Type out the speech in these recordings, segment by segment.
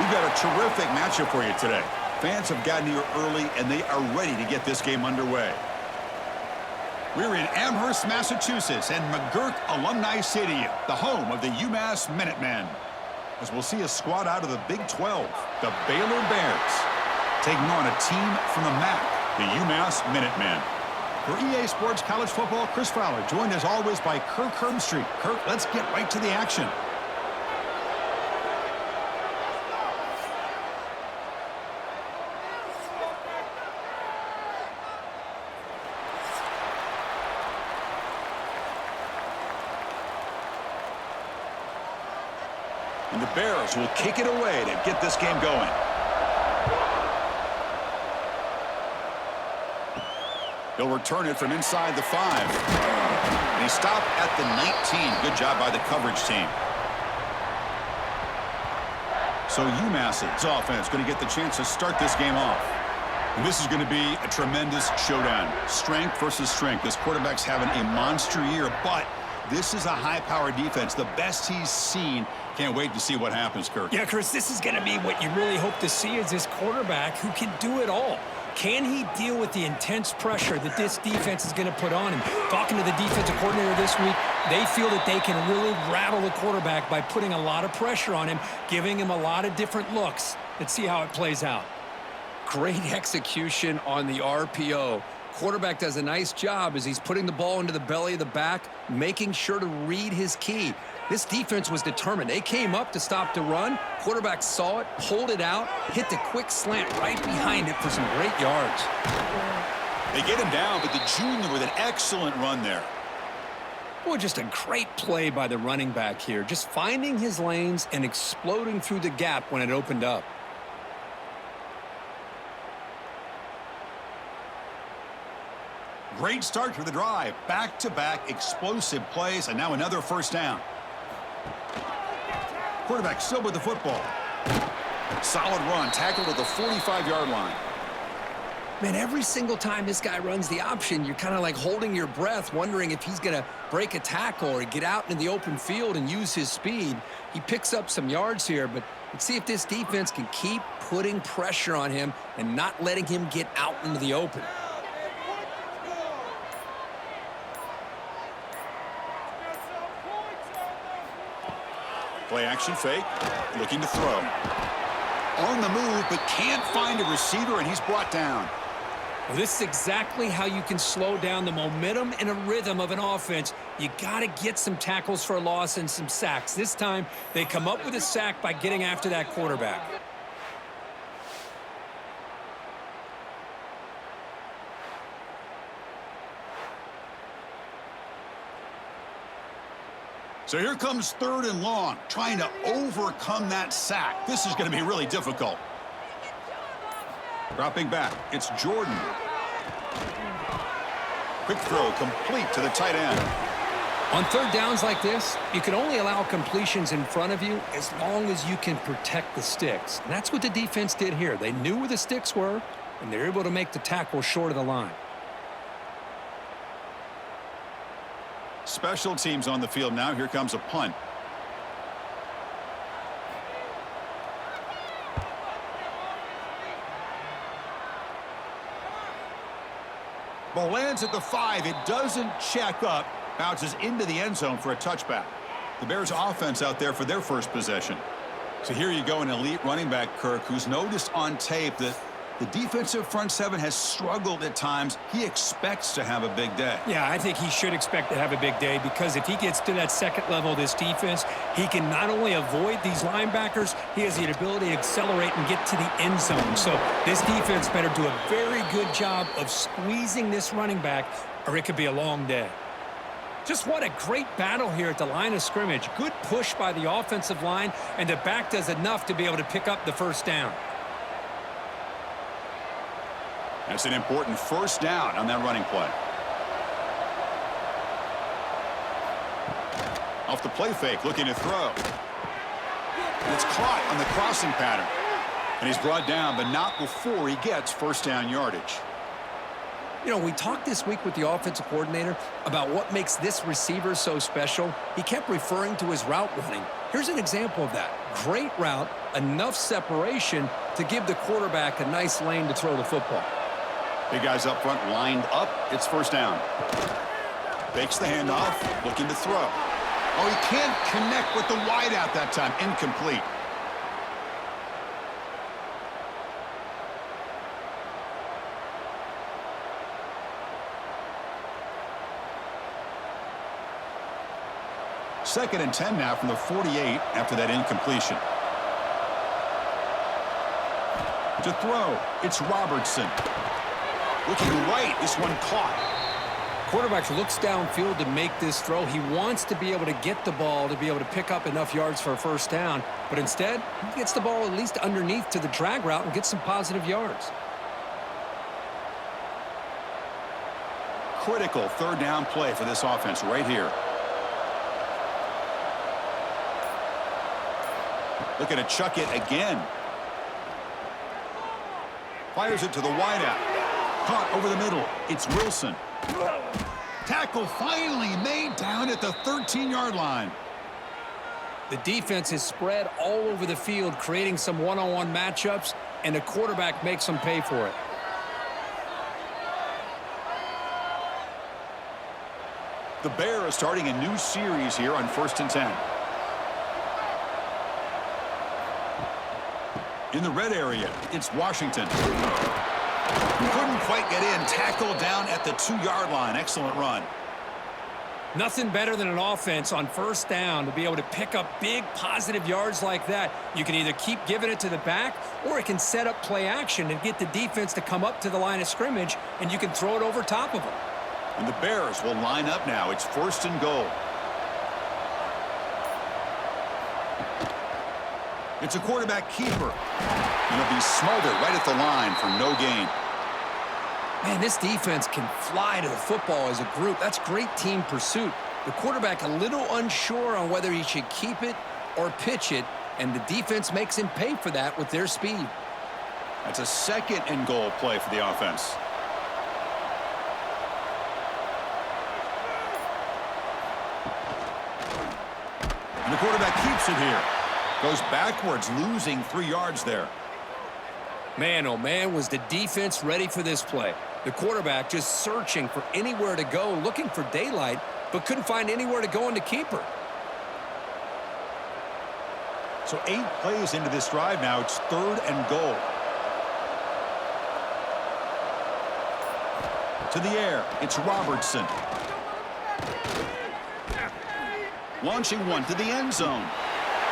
We've got a terrific matchup for you today. Fans have gotten here early, and they are ready to get this game underway. We're in Amherst, Massachusetts, and McGurk Alumni Stadium, the home of the UMass Minutemen. As we'll see a squad out of the Big 12, the Baylor Bears, taking on a team from the MAC, the UMass Minutemen. For EA Sports College Football, Chris Fowler, joined as always by Kirk Herbstreit. Kirk, let's get right to the action. And the Bears will kick it away to get this game going. He'll return it from inside the 5. And he stopped at the 19. Good job by the coverage team. So UMass's offense going to get the chance to start this game off. And this is going to be a tremendous showdown. Strength versus strength. This quarterback's having a monster year, but this is a high-powered defense, the best he's seen. Can't wait to see what happens, Kirk. Yeah, Chris, this is going to be what you really hope to see is this quarterback who can do it all. Can he deal with the intense pressure that this defense is going to put on him? Talking to the defensive coordinator this week, they feel that they can really rattle the quarterback by putting a lot of pressure on him, giving him a lot of different looks. Let's see how it plays out. Great execution on the RPO. Quarterback does a nice job as he's putting the ball into the belly of the back, making sure to read his key. This defense was determined. They came up to stop the run. Quarterback saw it, pulled it out, hit the quick slant right behind it for some great yards. They get him down, but the junior with an excellent run there. Boy, just a great play by the running back here. Just finding his lanes and exploding through the gap when it opened up. Great start to the drive. Back-to-back explosive plays, and now another first down. Quarterback still with the football. Solid run, tackled at the 45-yard line. Man, every single time this guy runs the option, you're kind of like holding your breath, wondering if he's going to break a tackle or get out into the open field and use his speed. He picks up some yards here, but let's see if this defense can keep putting pressure on him and not letting him get out into the open. Play action fake, looking to throw. On the move, but can't find a receiver, and he's brought down. Well, this is exactly how you can slow down the momentum and a rhythm of an offense. You got to get some tackles for a loss and some sacks. This time, they come up with a sack by getting after that quarterback. So here comes 3rd and long, trying to overcome that sack. This is going to be really difficult. Dropping back, it's Jordan. Quick throw, complete to the tight end. On 3rd downs like this, you can only allow completions in front of you as long as you can protect the sticks. And that's what the defense did here. They knew where the sticks were, and they were able to make the tackle short of the line. Special teams on the field now. Here comes a punt. Ball lands at the 5. It doesn't check up. Bounces into the end zone for a touchback. The Bears offense out there for their first possession. So here you go, an elite running back, Kirk, who's noticed on tape that the defensive front 7 has struggled at times. He expects to have a big day. Yeah, I think he should expect to have a big day because if he gets to that second level of this defense, he can not only avoid these linebackers, he has the ability to accelerate and get to the end zone. So this defense better do a very good job of squeezing this running back, or it could be a long day. Just what a great battle here at the line of scrimmage. Good push by the offensive line, and the back does enough to be able to pick up the first down. That's an important first down on that running play. Off the play fake, looking to throw. And it's caught on the crossing pattern. And he's brought down, but not before he gets first down yardage. You know, we talked this week with the offensive coordinator about what makes this receiver so special. He kept referring to his route running. Here's an example of that. Great route, enough separation to give the quarterback a nice lane to throw the football. Big guys up front lined up. It's first down. Fakes the handoff, looking to throw. Oh, he can't connect with the wideout that time. Incomplete. Second and 10 now from the 48 after that incompletion. To throw, it's Robertson. Looking right, this one caught. Quarterback looks downfield to make this throw. He wants to be able to get the ball to be able to pick up enough yards for a first down. But instead, he gets the ball at least underneath to the drag route and gets some positive yards. Critical third down play for this offense right here. Looking to chuck it again. Fires it to the wideout. Caught over the middle. It's Wilson. Tackle finally made down at the 13-yard line. The defense is spread all over the field, creating some one-on-one matchups, and the quarterback makes them pay for it. The Bears are starting a new series here on 1st and 10. In the red area, it's Washington. Couldn't quite get in. Tackle down at the 2-yard line. Excellent run. Nothing better than an offense on first down to be able to pick up big positive yards like that. You can either keep giving it to the back, or it can set up play action and get the defense to come up to the line of scrimmage, and you can throw it over top of them. And the Bears will line up now. It's 1st and goal. It's a quarterback keeper. And he'll be smothered right at the line for no gain. Man, this defense can fly to the football as a group. That's great team pursuit. The quarterback a little unsure on whether he should keep it or pitch it, and the defense makes him pay for that with their speed. That's a 2nd and goal play for the offense. And the quarterback keeps it here. Goes backwards, losing 3 yards there. Man, oh man, was the defense ready for this play. The quarterback just searching for anywhere to go, looking for daylight, but couldn't find anywhere to go in the keeper. So 8 plays into this drive now. It's 3rd and goal. To the air, it's Robertson. Launching one to the end zone.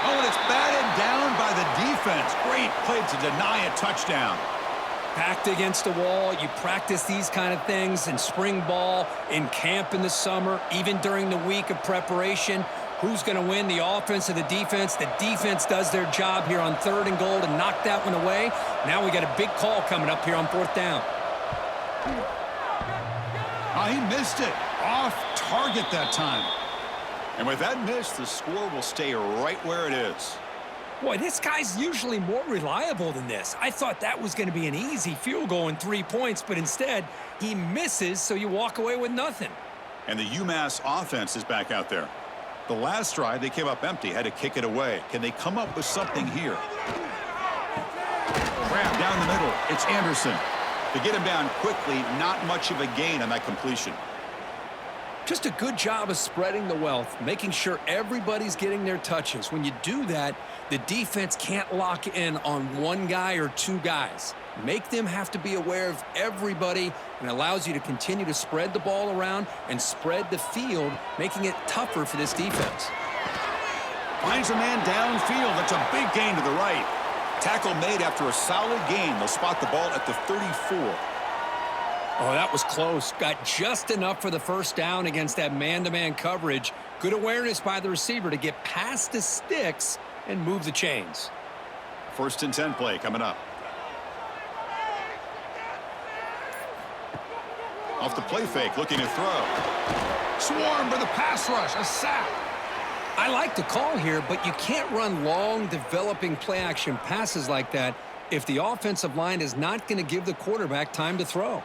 Oh, and it's batted down by the defense. Great play to deny a touchdown. Backed against the wall. You practice these kind of things in spring ball, in camp in the summer, even during the week of preparation. Who's going to win, the offense or the defense? The defense does their job here on 3rd and goal to knock that one away. Now we got a big call coming up here on 4th down. Oh, he missed it. Off target that time. And with that miss, the score will stay right where it is. Boy, this guy's usually more reliable than this. I thought that was going to be an easy field goal and 3 points, but instead, he misses, so you walk away with nothing. And the UMass offense is back out there. The last drive, they came up empty, had to kick it away. Can they come up with something here? Grab down the middle. It's Anderson. To get him down quickly, not much of a gain on that completion. Just a good job of spreading the wealth, making sure everybody's getting their touches. When you do that, the defense can't lock in on one guy or 2 guys. Make them have to be aware of everybody, and allows you to continue to spread the ball around and spread the field, making it tougher for this defense. Finds a man downfield. That's a big gain to the right. Tackle made after a solid gain. They'll spot the ball at the 34. Oh, that was close. Got just enough for the first down against that man-to-man coverage. Good awareness by the receiver to get past the sticks and move the chains. 1st and 10 play coming up. Off the play fake, looking to throw. Swarm for the pass rush, a sack. I like the call here, but you can't run long, developing play-action passes like that if the offensive line is not going to give the quarterback time to throw.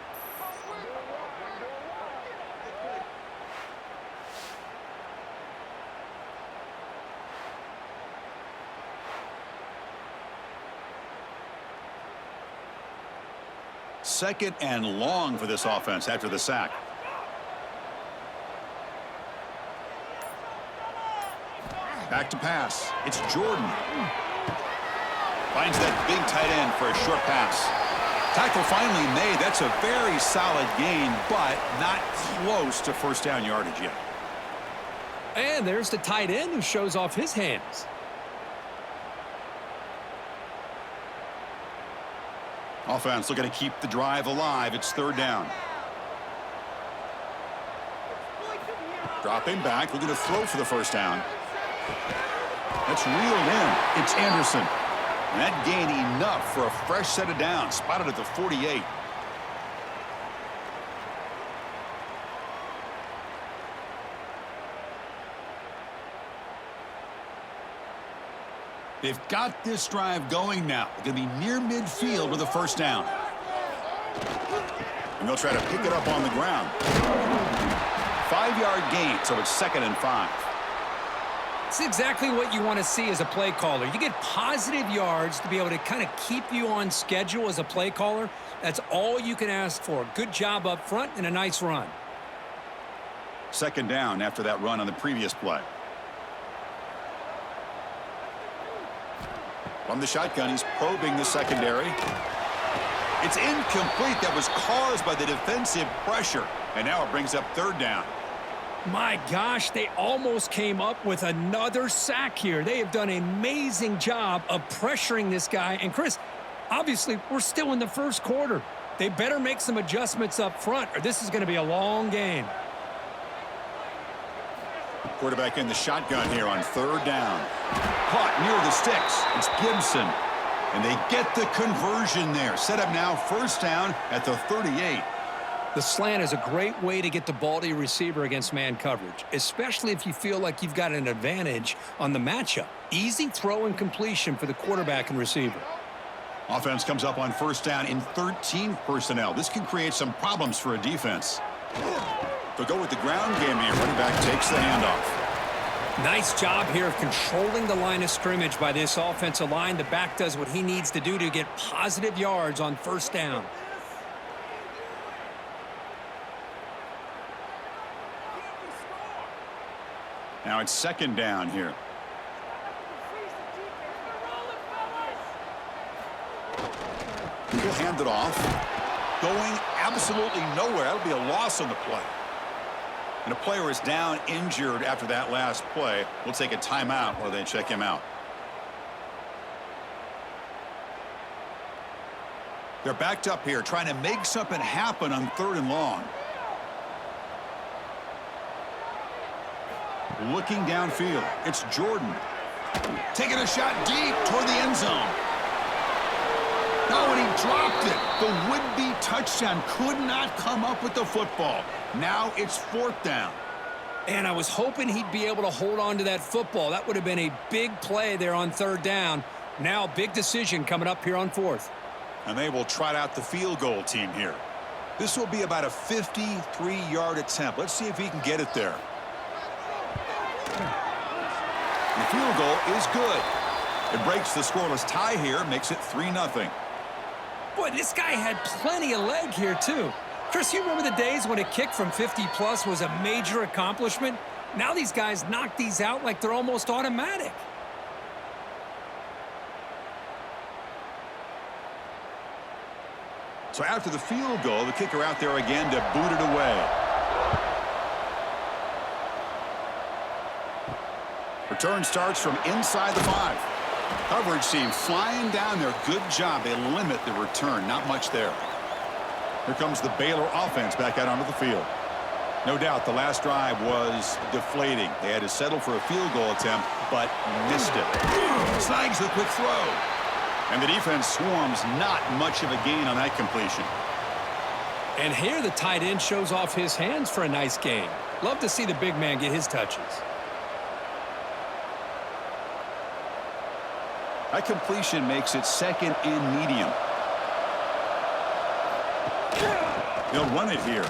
second and long for this offense after the sack. Back to pass. It's Jordan. Finds that big tight end for a short pass. Tackle finally made. That's a very solid gain, but not close to first down yardage yet. And there's the tight end who shows off his hands. Offense looking to keep the drive alive. It's third down. Dropping back, looking to throw for the first down. That's reeled in. It's Anderson. And that gained enough for a fresh set of downs. Spotted at the 48. They've got this drive going now. They're going to be near midfield with a first down. And they'll try to pick it up on the ground. 5-yard gain, so it's 2nd and 5. It's exactly what you want to see as a play caller. You get positive yards to be able to kind of keep you on schedule as a play caller. That's all you can ask for. Good job up front and a nice run. 2nd down after that run on the previous play. From the shotgun, he's probing the secondary. It's incomplete. That was caused by the defensive pressure. And now it brings up 3rd down. My gosh, they almost came up with another sack here. They have done an amazing job of pressuring this guy. And Chris, obviously, we're still in the first quarter. They better make some adjustments up front, or this is going to be a long game. Quarterback in the shotgun here on 3rd down. Caught near the sticks. It's Gibson. And they get the conversion there. Set up now, first down at the 38. The slant is a great way to get the ball to your receiver against man coverage, especially if you feel like you've got an advantage on the matchup. Easy throw and completion for the quarterback and receiver. Offense comes up on first down in 13 personnel. This can create some problems for a defense. They'll go with the ground game here. Running back takes the handoff. Nice job here of controlling the line of scrimmage by this offensive line. The back does what he needs to do to get positive yards on first down. Now it's 2nd down here. He'll hand it off. Going absolutely nowhere. That'll be a loss on the play. And a player is down injured after that last play. We'll take a timeout while they check him out. They're backed up here trying to make something happen on 3rd and long. Looking downfield, it's Jordan. Taking a shot deep toward the end zone. No, and he dropped it. The would-be touchdown could not come up with the football. Now it's 4th down. And I was hoping he'd be able to hold on to that football. That would have been a big play there on 3rd down. Now big decision coming up here on 4th. And they will trot out the field goal team here. This will be about a 53-yard attempt. Let's see if he can get it there. The field goal is good. It breaks the scoreless tie here, makes it 3-0. Boy, this guy had plenty of leg here, too. Chris, you remember the days when a kick from 50-plus was a major accomplishment? Now these guys knock these out like they're almost automatic. So after the field goal, the kicker out there again to boot it away. Return starts from inside the 5. Coverage team flying down there. Good job. They limit the return. Not much there. Here comes the Baylor offense back out onto the field. No doubt the last drive was deflating. They had to settle for a field goal attempt, but missed it. Snags the quick throw. And the defense swarms. Not much of a gain on that completion. And here the tight end shows off his hands for a nice gain. Love to see the big man get his touches. That completion makes it 2nd and medium. They'll run it here.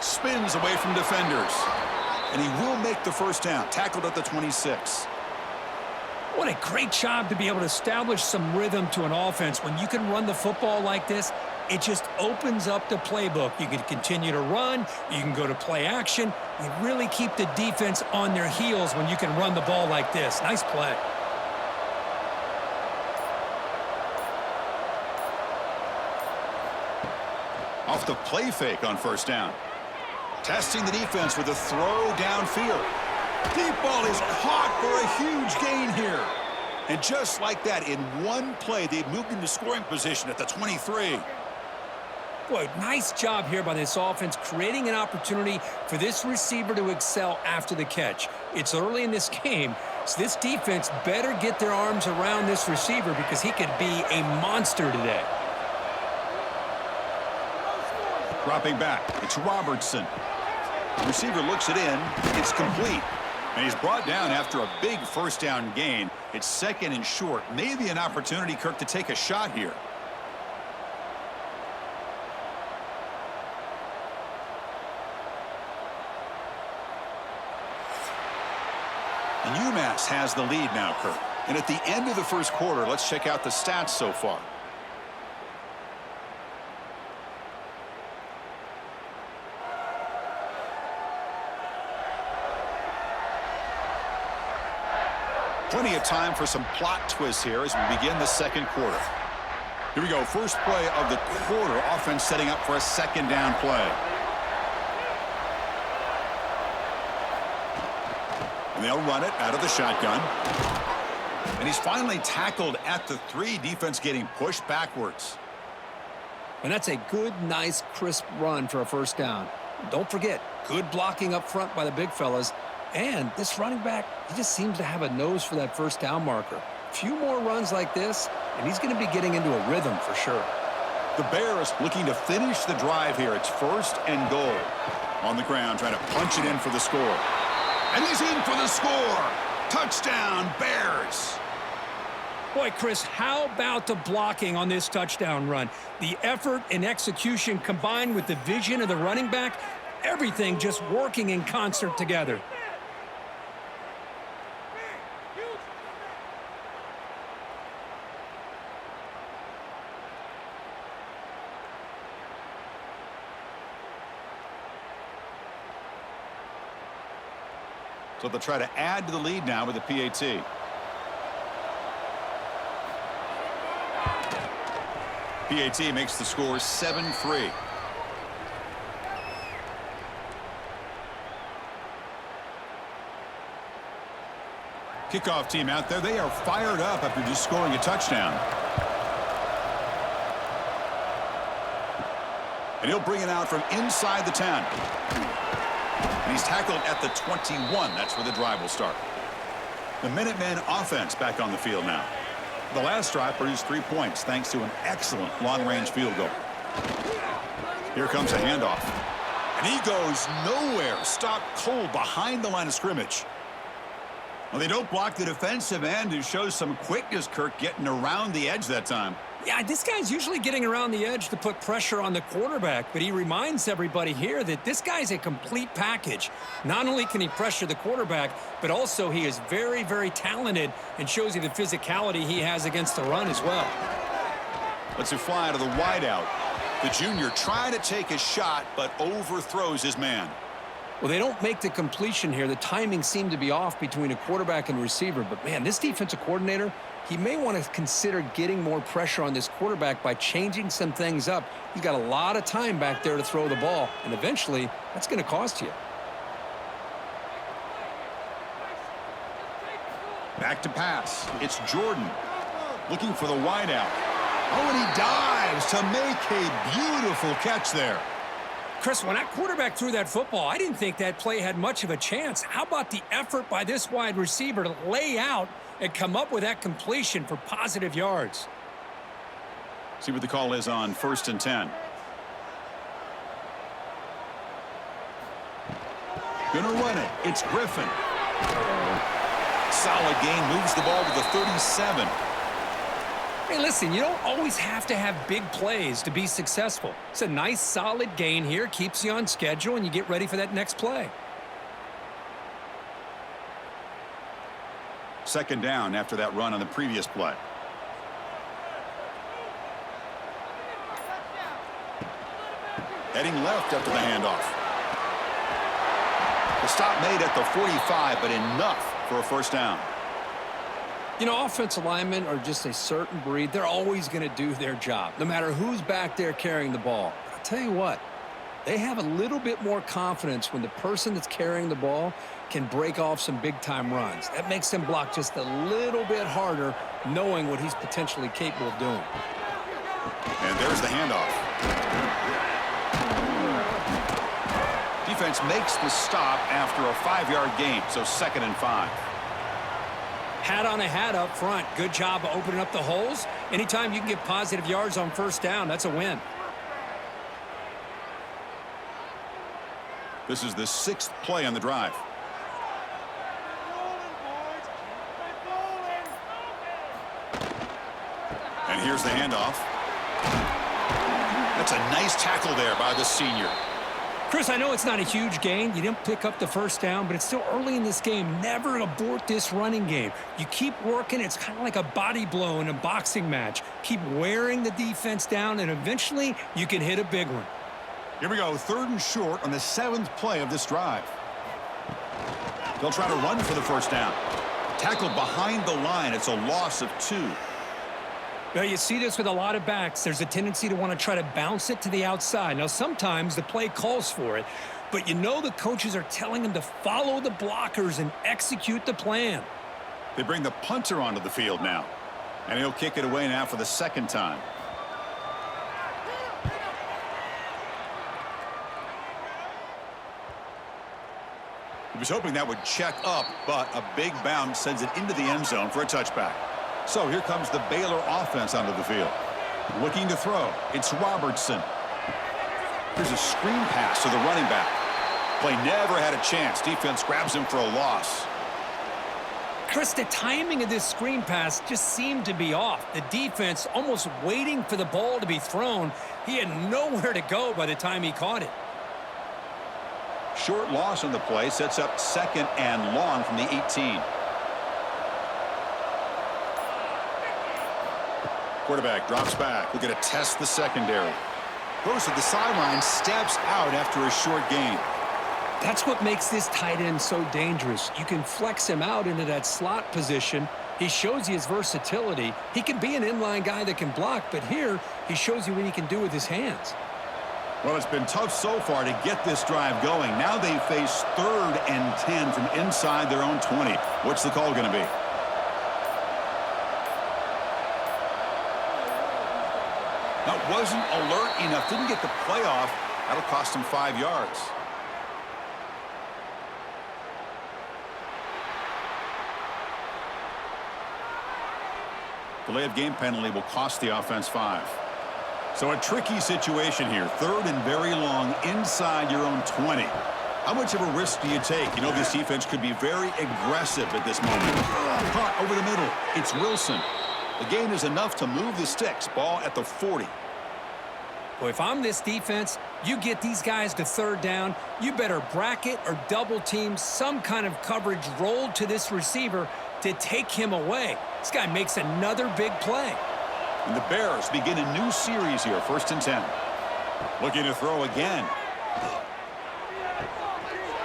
Spins away from defenders. And he will make the first down. Tackled at the 26. What a great job to be able to establish some rhythm to an offense. When you can run the football like this, it just opens up the playbook. You can continue to run. You can go to play action. You really keep the defense on their heels when you can run the ball like this. Nice play. Off the play fake on first down. Testing the defense with a throw downfield. Deep ball is caught for a huge gain here. And just like that, in one play, they've moved into scoring position at the 23. Boy, nice job here by this offense, creating an opportunity for this receiver to excel after the catch. It's early in this game, so this defense better get their arms around this receiver because he could be a monster today. Dropping back, it's Robertson. The receiver looks it in. It's complete. And he's brought down after a big first down gain. It's second and short. Maybe an opportunity, Kirk, to take a shot here. And UMass has the lead now, Kirk. And at the end of the first quarter, let's check out the stats so far. Plenty of time for some plot twists here as we begin the second quarter. Here we go. First play of the quarter. Offense setting up for a second down play. And they'll run it out of the shotgun. And he's finally tackled at the 3. Defense getting pushed backwards. And that's a good, nice, crisp run for a first down. Don't forget, good blocking up front by the big fellas. And this running back, he just seems to have a nose for that first down marker. A few more runs like this, and he's going to be getting into a rhythm for sure. The Bears looking to finish the drive here. It's first and goal. On the ground, trying to punch it in for the score. And he's in for the score. Touchdown, Bears. Boy, Chris, how about the blocking on this touchdown run? The effort and execution combined with the vision of the running back, everything just working in concert together. So they'll try to add to the lead now with the PAT. PAT makes the score 7-3. Kickoff team out there. They are fired up after just scoring a touchdown. And he'll bring it out from inside the 10. And he's tackled at the 21. That's where the drive will start. The Minutemen offense back on the field now. The last drive produced 3 points thanks to an excellent long-range field goal. Here comes a handoff. And he goes nowhere. Stopped cold behind the line of scrimmage. Well, they don't block the defensive end, who shows some quickness, Kirk, getting around the edge that time. Yeah, this guy's usually getting around the edge to put pressure on the quarterback, but he reminds everybody here that this guy's a complete package. Not only can he pressure the quarterback, but also he is very, very talented and shows you the physicality he has against the run as well. Lets it fly to the wideout. The junior trying to take a shot, but overthrows his man. Well, they don't make the completion here. The timing seemed to be off between a quarterback and receiver. But, man, this defensive coordinator, he may want to consider getting more pressure on this quarterback by changing some things up. He's got a lot of time back there to throw the ball, and eventually that's going to cost you. Back to pass. It's Jordan looking for the wideout. Oh, and he dives to make a beautiful catch there. Chris, when that quarterback threw that football, I didn't think that play had much of a chance. How about the effort by this wide receiver to lay out and come up with that completion for positive yards? See what the call is on 1st and 10. Gonna run it. It's Griffin. Solid gain, moves the ball to the 37. Hey, listen, you don't always have to have big plays to be successful. It's a nice, solid gain here, keeps you on schedule, and you get ready for that next play. Second down after that run on the previous play. Heading left after the handoff. The stop made at the 45, but enough for a first down. You know, offensive linemen are just a certain breed. They're always going to do their job, no matter who's back there carrying the ball. I'll tell you what, they have a little bit more confidence when the person that's carrying the ball can break off some big-time runs. That makes them block just a little bit harder, knowing what he's potentially capable of doing. And there's the handoff. Defense makes the stop after a 5-yard gain, so 2nd and 5. Hat on a hat up front. Good job of opening up the holes. Anytime you can get positive yards on first down, that's a win. This is the 6th play on the drive. And here's the handoff. That's a nice tackle there by the senior. Chris, I know it's not a huge gain. You didn't pick up the first down, but it's still early in this game. Never abort this running game. You keep working. It's kind of like a body blow in a boxing match. Keep wearing the defense down, and eventually you can hit a big one. Here we go, 3rd and short on the 7th play of this drive. They'll try to run for the first down. Tackled behind the line. It's a loss of 2. Well, you see this with a lot of backs. There's a tendency to want to try to bounce it to the outside. Now, sometimes the play calls for it, but you know the coaches are telling them to follow the blockers and execute the plan. They bring the punter onto the field now, and he'll kick it away now for the 2nd time. He was hoping that would check up, but a big bounce sends it into the end zone for a touchback. So here comes the Baylor offense onto the field. Looking to throw. It's Robertson. Here's a screen pass to the running back. Play never had a chance. Defense grabs him for a loss. Chris, the timing of this screen pass just seemed to be off. The defense almost waiting for the ball to be thrown. He had nowhere to go by the time he caught it. Short loss on the play sets up 2nd and long from the 18. Quarterback drops back. We're going to test the secondary. Goes to the sideline, steps out after a short gain. That's what makes this tight end so dangerous. You can flex him out into that slot position. He shows you his versatility. He can be an inline guy that can block, but here he shows you what he can do with his hands. Well, it's been tough so far to get this drive going. Now they face 3rd and 10 from inside their own 20. What's the call going to be? That wasn't alert enough. Didn't get the play off. That'll cost him 5 yards. Delay of game penalty will cost the offense 5. So a tricky situation here. 3rd and very long inside your own 20. How much of a risk do you take? You know this defense could be very aggressive at this moment. Caught over the middle. It's Wilson. The gain is enough to move the sticks. Ball at the 40. Well, if I'm this defense, you get these guys to 3rd down, you better bracket or double team some kind of coverage rolled to this receiver to take him away. This guy makes another big play. And the Bears begin a new series here, 1st and 10. Looking to throw again.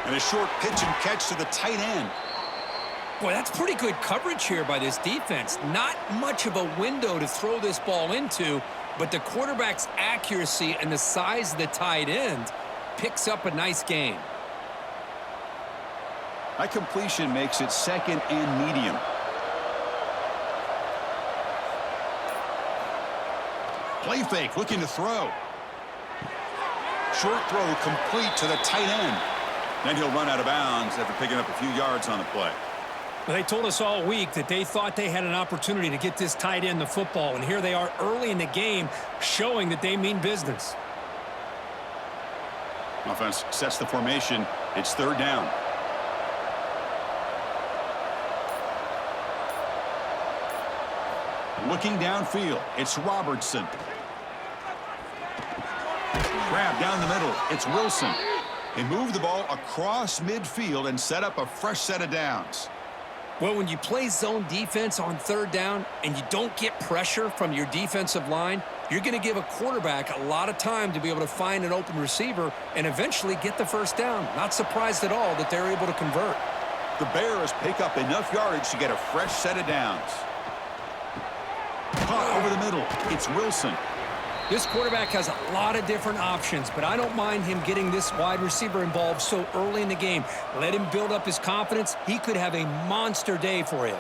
And a short pitch and catch to the tight end. Boy, that's pretty good coverage here by this defense. Not much of a window to throw this ball into, but the quarterback's accuracy and the size of the tight end picks up a nice gain. That completion makes it 2nd and medium. Play fake, looking to throw. Short throw complete to the tight end. Then he'll run out of bounds after picking up a few yards on the play. Well, they told us all week that they thought they had an opportunity to get this tight end the football, and here they are early in the game showing that they mean business. Offense sets the formation. It's 3rd down. Looking downfield, it's Robertson. Grab down the middle, it's Wilson. They move the ball across midfield and set up a fresh set of downs. Well, when you play zone defense on third down and you don't get pressure from your defensive line, you're going to give a quarterback a lot of time to be able to find an open receiver and eventually get the first down. Not surprised at all that they're able to convert. The Bears pick up enough yardage to get a fresh set of downs. Caught over the middle. It's Wilson. This quarterback has a lot of different options, but I don't mind him getting this wide receiver involved so early in the game. Let him build up his confidence. He could have a monster day for you.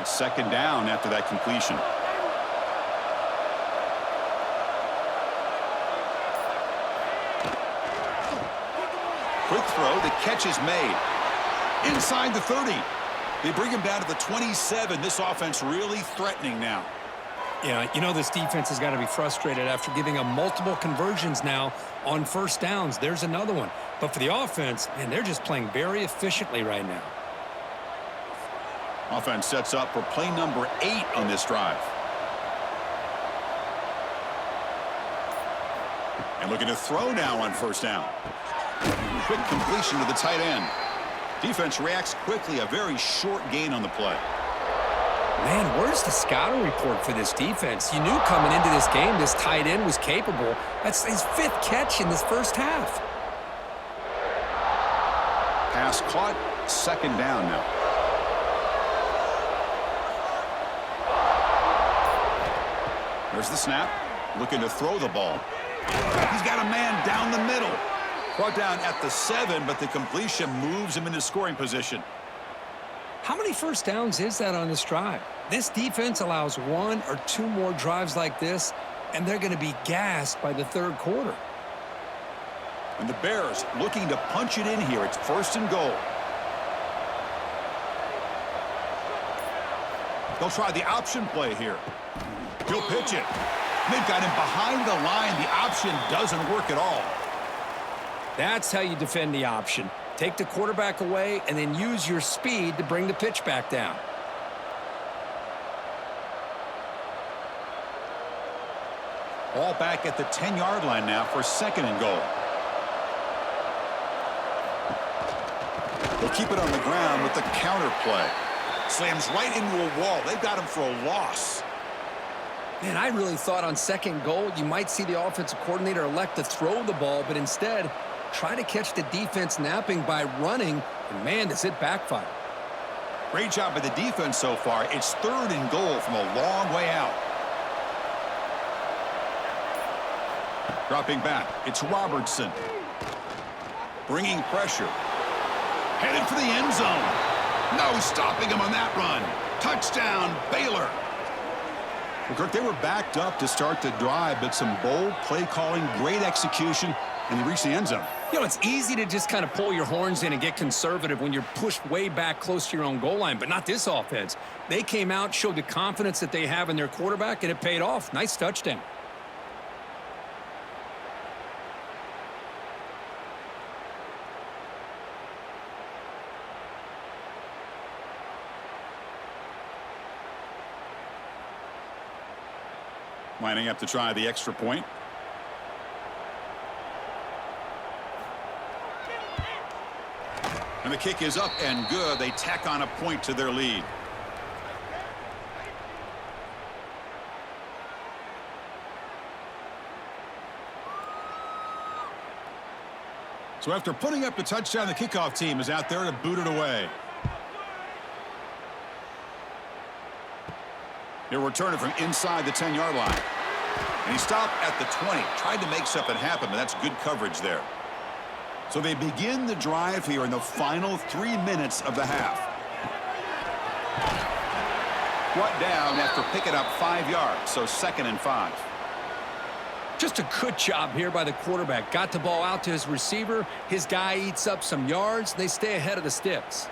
It's second down after that completion. Quick throw. The catch is made. Inside the 30. They bring him down to the 27. This offense really threatening now. Yeah, you know this defense has got to be frustrated after giving up multiple conversions now on first downs. There's another one. But for the offense, man, they're just playing very efficiently right now. Offense sets up for play number 8 on this drive. And looking to throw now on first down. Quick completion to the tight end. Defense reacts quickly, a very short gain on the play. Man, where's the scouting report for this defense? You knew coming into this game this tight end was capable. That's his 5th catch in this first half. Pass caught, second down now. There's the snap, looking to throw the ball. He's got a man down the middle. Brought down at the 7, but the completion moves him into scoring position. How many first downs is that on this drive? This defense allows 1 or 2 more drives like this, and they're going to be gassed by the third quarter. And the Bears looking to punch it in here. It's first and goal. They'll try the option play here. He'll pitch it. They've got him behind the line. The option doesn't work at all. That's how you defend the option. Take the quarterback away and then use your speed to bring the pitch back down. Ball back at the 10-yard line now for second and goal. They'll keep it on the ground with the counter play. Slams right into a wall. They've got him for a loss. Man, I really thought on second goal you might see the offensive coordinator elect to throw the ball, but instead try to catch the defense napping by running, and man, does it backfire. Great job by the defense so far. It's third and goal from a long way out. Dropping back, it's Robertson. Bringing pressure. Headed for the end zone. No stopping him on that run. Touchdown, Baylor. Well, Kirk, they were backed up to start the drive, but some bold play calling, great execution, and they reached the end zone. You know, it's easy to just kind of pull your horns in and get conservative when you're pushed way back close to your own goal line, but not this offense. They came out, showed the confidence that they have in their quarterback, and it paid off. Nice touchdown. Lining up to try the extra point. And the kick is up and good. They tack on a point to their lead. So after putting up the touchdown, the kickoff team is out there to boot it away. He'll return it from inside the 10-yard line. And he stopped at the 20. Tried to make something happen, but that's good coverage there. So they begin the drive here in the final 3 minutes of the half. Brought down after picking up 5 yards, so 2nd and 5. Just a good job here by the quarterback. Got the ball out to his receiver. His guy eats up some yards. They stay ahead of the sticks.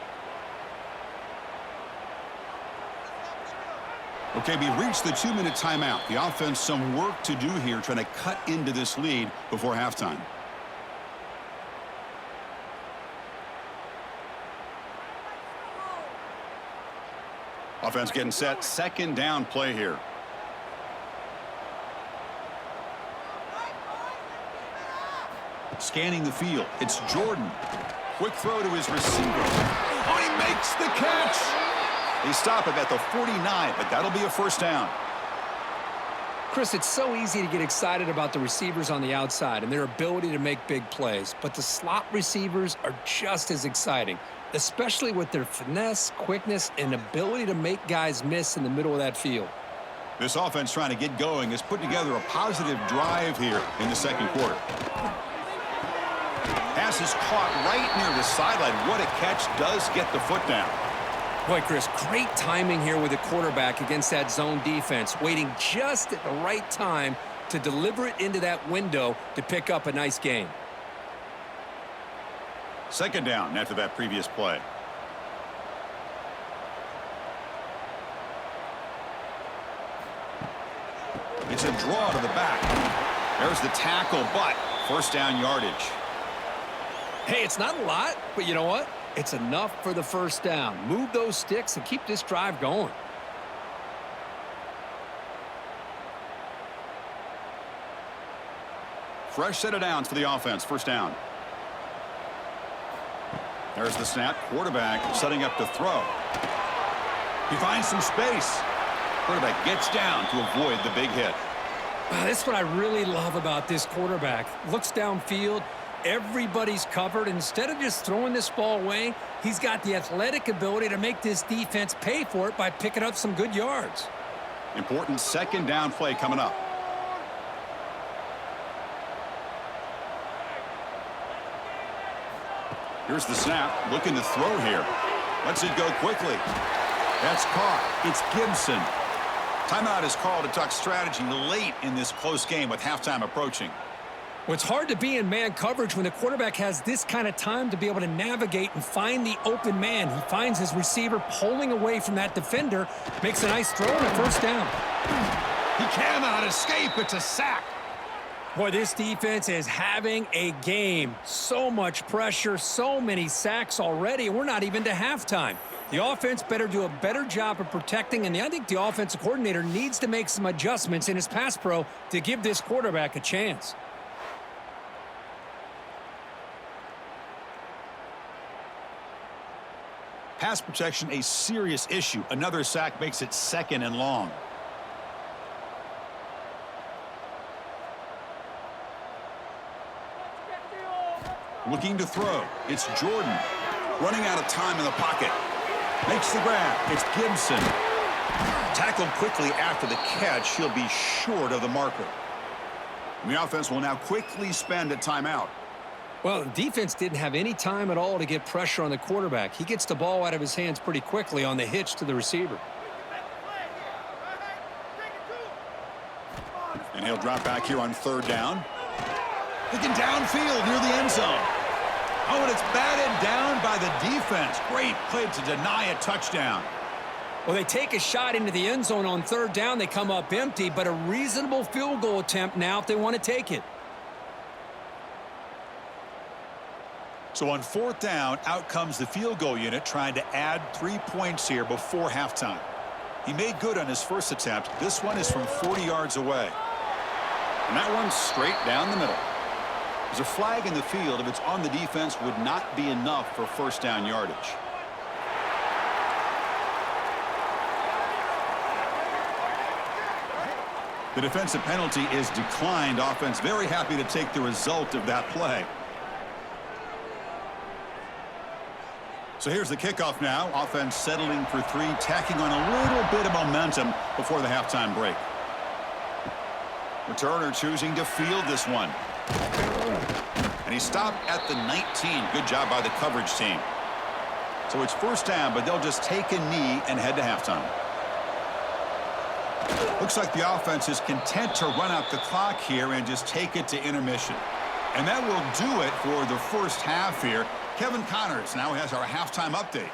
Okay, we reached the 2-minute timeout. The offense some work to do here trying to cut into this lead before halftime. Offense getting set. Second down play here. Scanning the field. It's Jordan. Quick throw to his receiver. Oh, he makes the catch. They stop him at the 49, but that'll be a first down. Chris, it's so easy to get excited about the receivers on the outside and their ability to make big plays, but the slot receivers are just as exciting, especially with their finesse, quickness, and ability to make guys miss in the middle of that field. This offense trying to get going has put together a positive drive here in the second quarter. Pass is caught right near the sideline. What a catch. Does get the foot down. Boy, Chris, great timing here with the quarterback against that zone defense, waiting just at the right time to deliver it into that window to pick up a nice gain. Second down after that previous play. It's a draw to the back. There's the tackle, but first down yardage. Hey, it's not a lot, but you know what? It's enough for the first down. Move those sticks and keep this drive going. Fresh set of downs for the offense. First down. There's the snap. Quarterback setting up to throw. He finds some space. Quarterback gets down to avoid the big hit. That's what I really love about this quarterback. Looks downfield. Everybody's covered. Instead of just throwing this ball away, he's got the athletic ability to make this defense pay for it by picking up some good yards. Important second down play coming up. Here's the snap. Looking to throw here. Lets it go quickly. That's caught. It's Gibson. Timeout is called to talk strategy late in this close game with halftime approaching. Well, it's hard to be in man coverage when the quarterback has this kind of time to be able to navigate and find the open man. He finds his receiver pulling away from that defender, makes a nice throw and a first down. He cannot escape. It's a sack. Boy, this defense is having a game. So much pressure, so many sacks already, and we're not even to halftime. The offense better do a better job of protecting, and I think the offensive coordinator needs to make some adjustments in his pass pro to give this quarterback a chance. Pass protection, a serious issue. Another sack makes it second and long. Looking to throw. It's Jordan. Running out of time in the pocket. Makes the grab. It's Gibson. Tackled quickly after the catch. He'll be short of the marker. And the offense will now quickly spend a timeout. Well, the defense didn't have any time at all to get pressure on the quarterback. He gets the ball out of his hands pretty quickly on the hitch to the receiver. And he'll drop back here on third down. Looking downfield near the end zone. Oh, and it's batted down by the defense. Great play to deny a touchdown. Well, they take a shot into the end zone on third down. They come up empty, but a reasonable field goal attempt now if they want to take it. So on fourth down, out comes the field goal unit trying to add 3 points here before halftime. He made good on his first attempt. This one is from 40 yards away. And that one's straight down the middle. There's a flag in the field. If it's on the defense, would not be enough for first down yardage. The defensive penalty is declined. Offense very happy to take the result of that play. So here's the kickoff now. Offense settling for three, tacking on a little bit of momentum before the halftime break. Returner choosing to field this one. And he stopped at the 19. Good job by the coverage team. So it's first down, but they'll just take a knee and head to halftime. Looks like the offense is content to run out the clock here and just take it to intermission. And that will do it for the first half here. Kevin Connors now has our halftime update.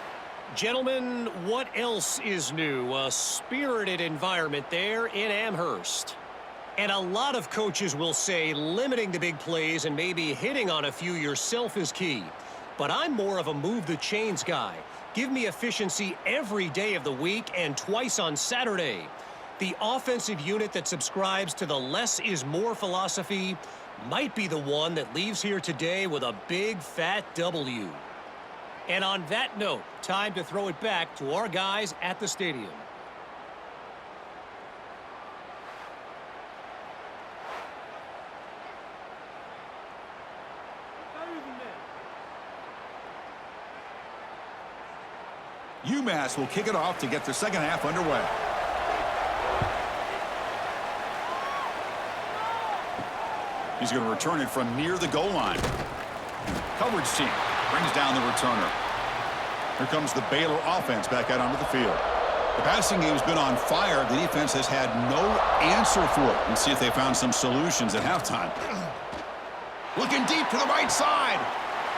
Gentlemen, what else is new? A spirited environment there in Amherst. And a lot of coaches will say limiting the big plays and maybe hitting on a few yourself is key. But I'm more of a move the chains guy. Give me efficiency every day of the week and twice on Saturday. The offensive unit that subscribes to the less is more philosophy might be the one that leaves here today with a big fat W. And on that note, time to throw it back to our guys at the stadium. UMass will kick it off to get the second half underway. He's going to return it from near the goal line. Coverage team brings down the returner. Here comes the Baylor offense back out onto the field. The passing game's been on fire. The defense has had no answer for it. Let's see if they found some solutions at halftime. Looking deep to the right side.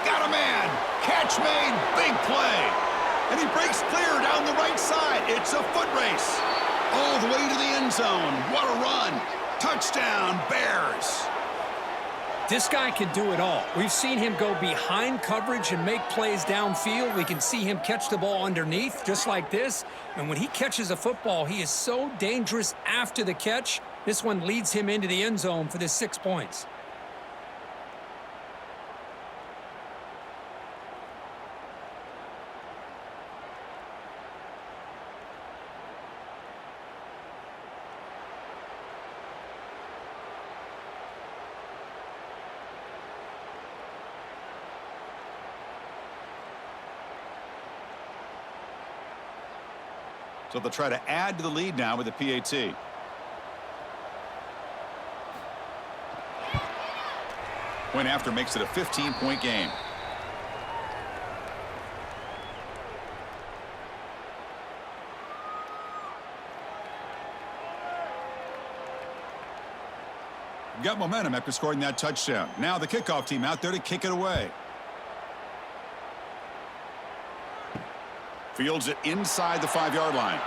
Got a man. Catch made. Big play. And he breaks clear down the right side. It's a foot race. All the way to the end zone. What a run. Touchdown, Bears. This guy can do it all. We've seen him go behind coverage and make plays downfield. We can see him catch the ball underneath, just like this. And when he catches a football, he is so dangerous after the catch. This one leads him into the end zone for the 6 points. So they'll try to add to the lead now with the PAT. Point after makes it a 15-point game. Got momentum after scoring that touchdown. Now the kickoff team out there to kick it away. Fields it inside the 5-yard line.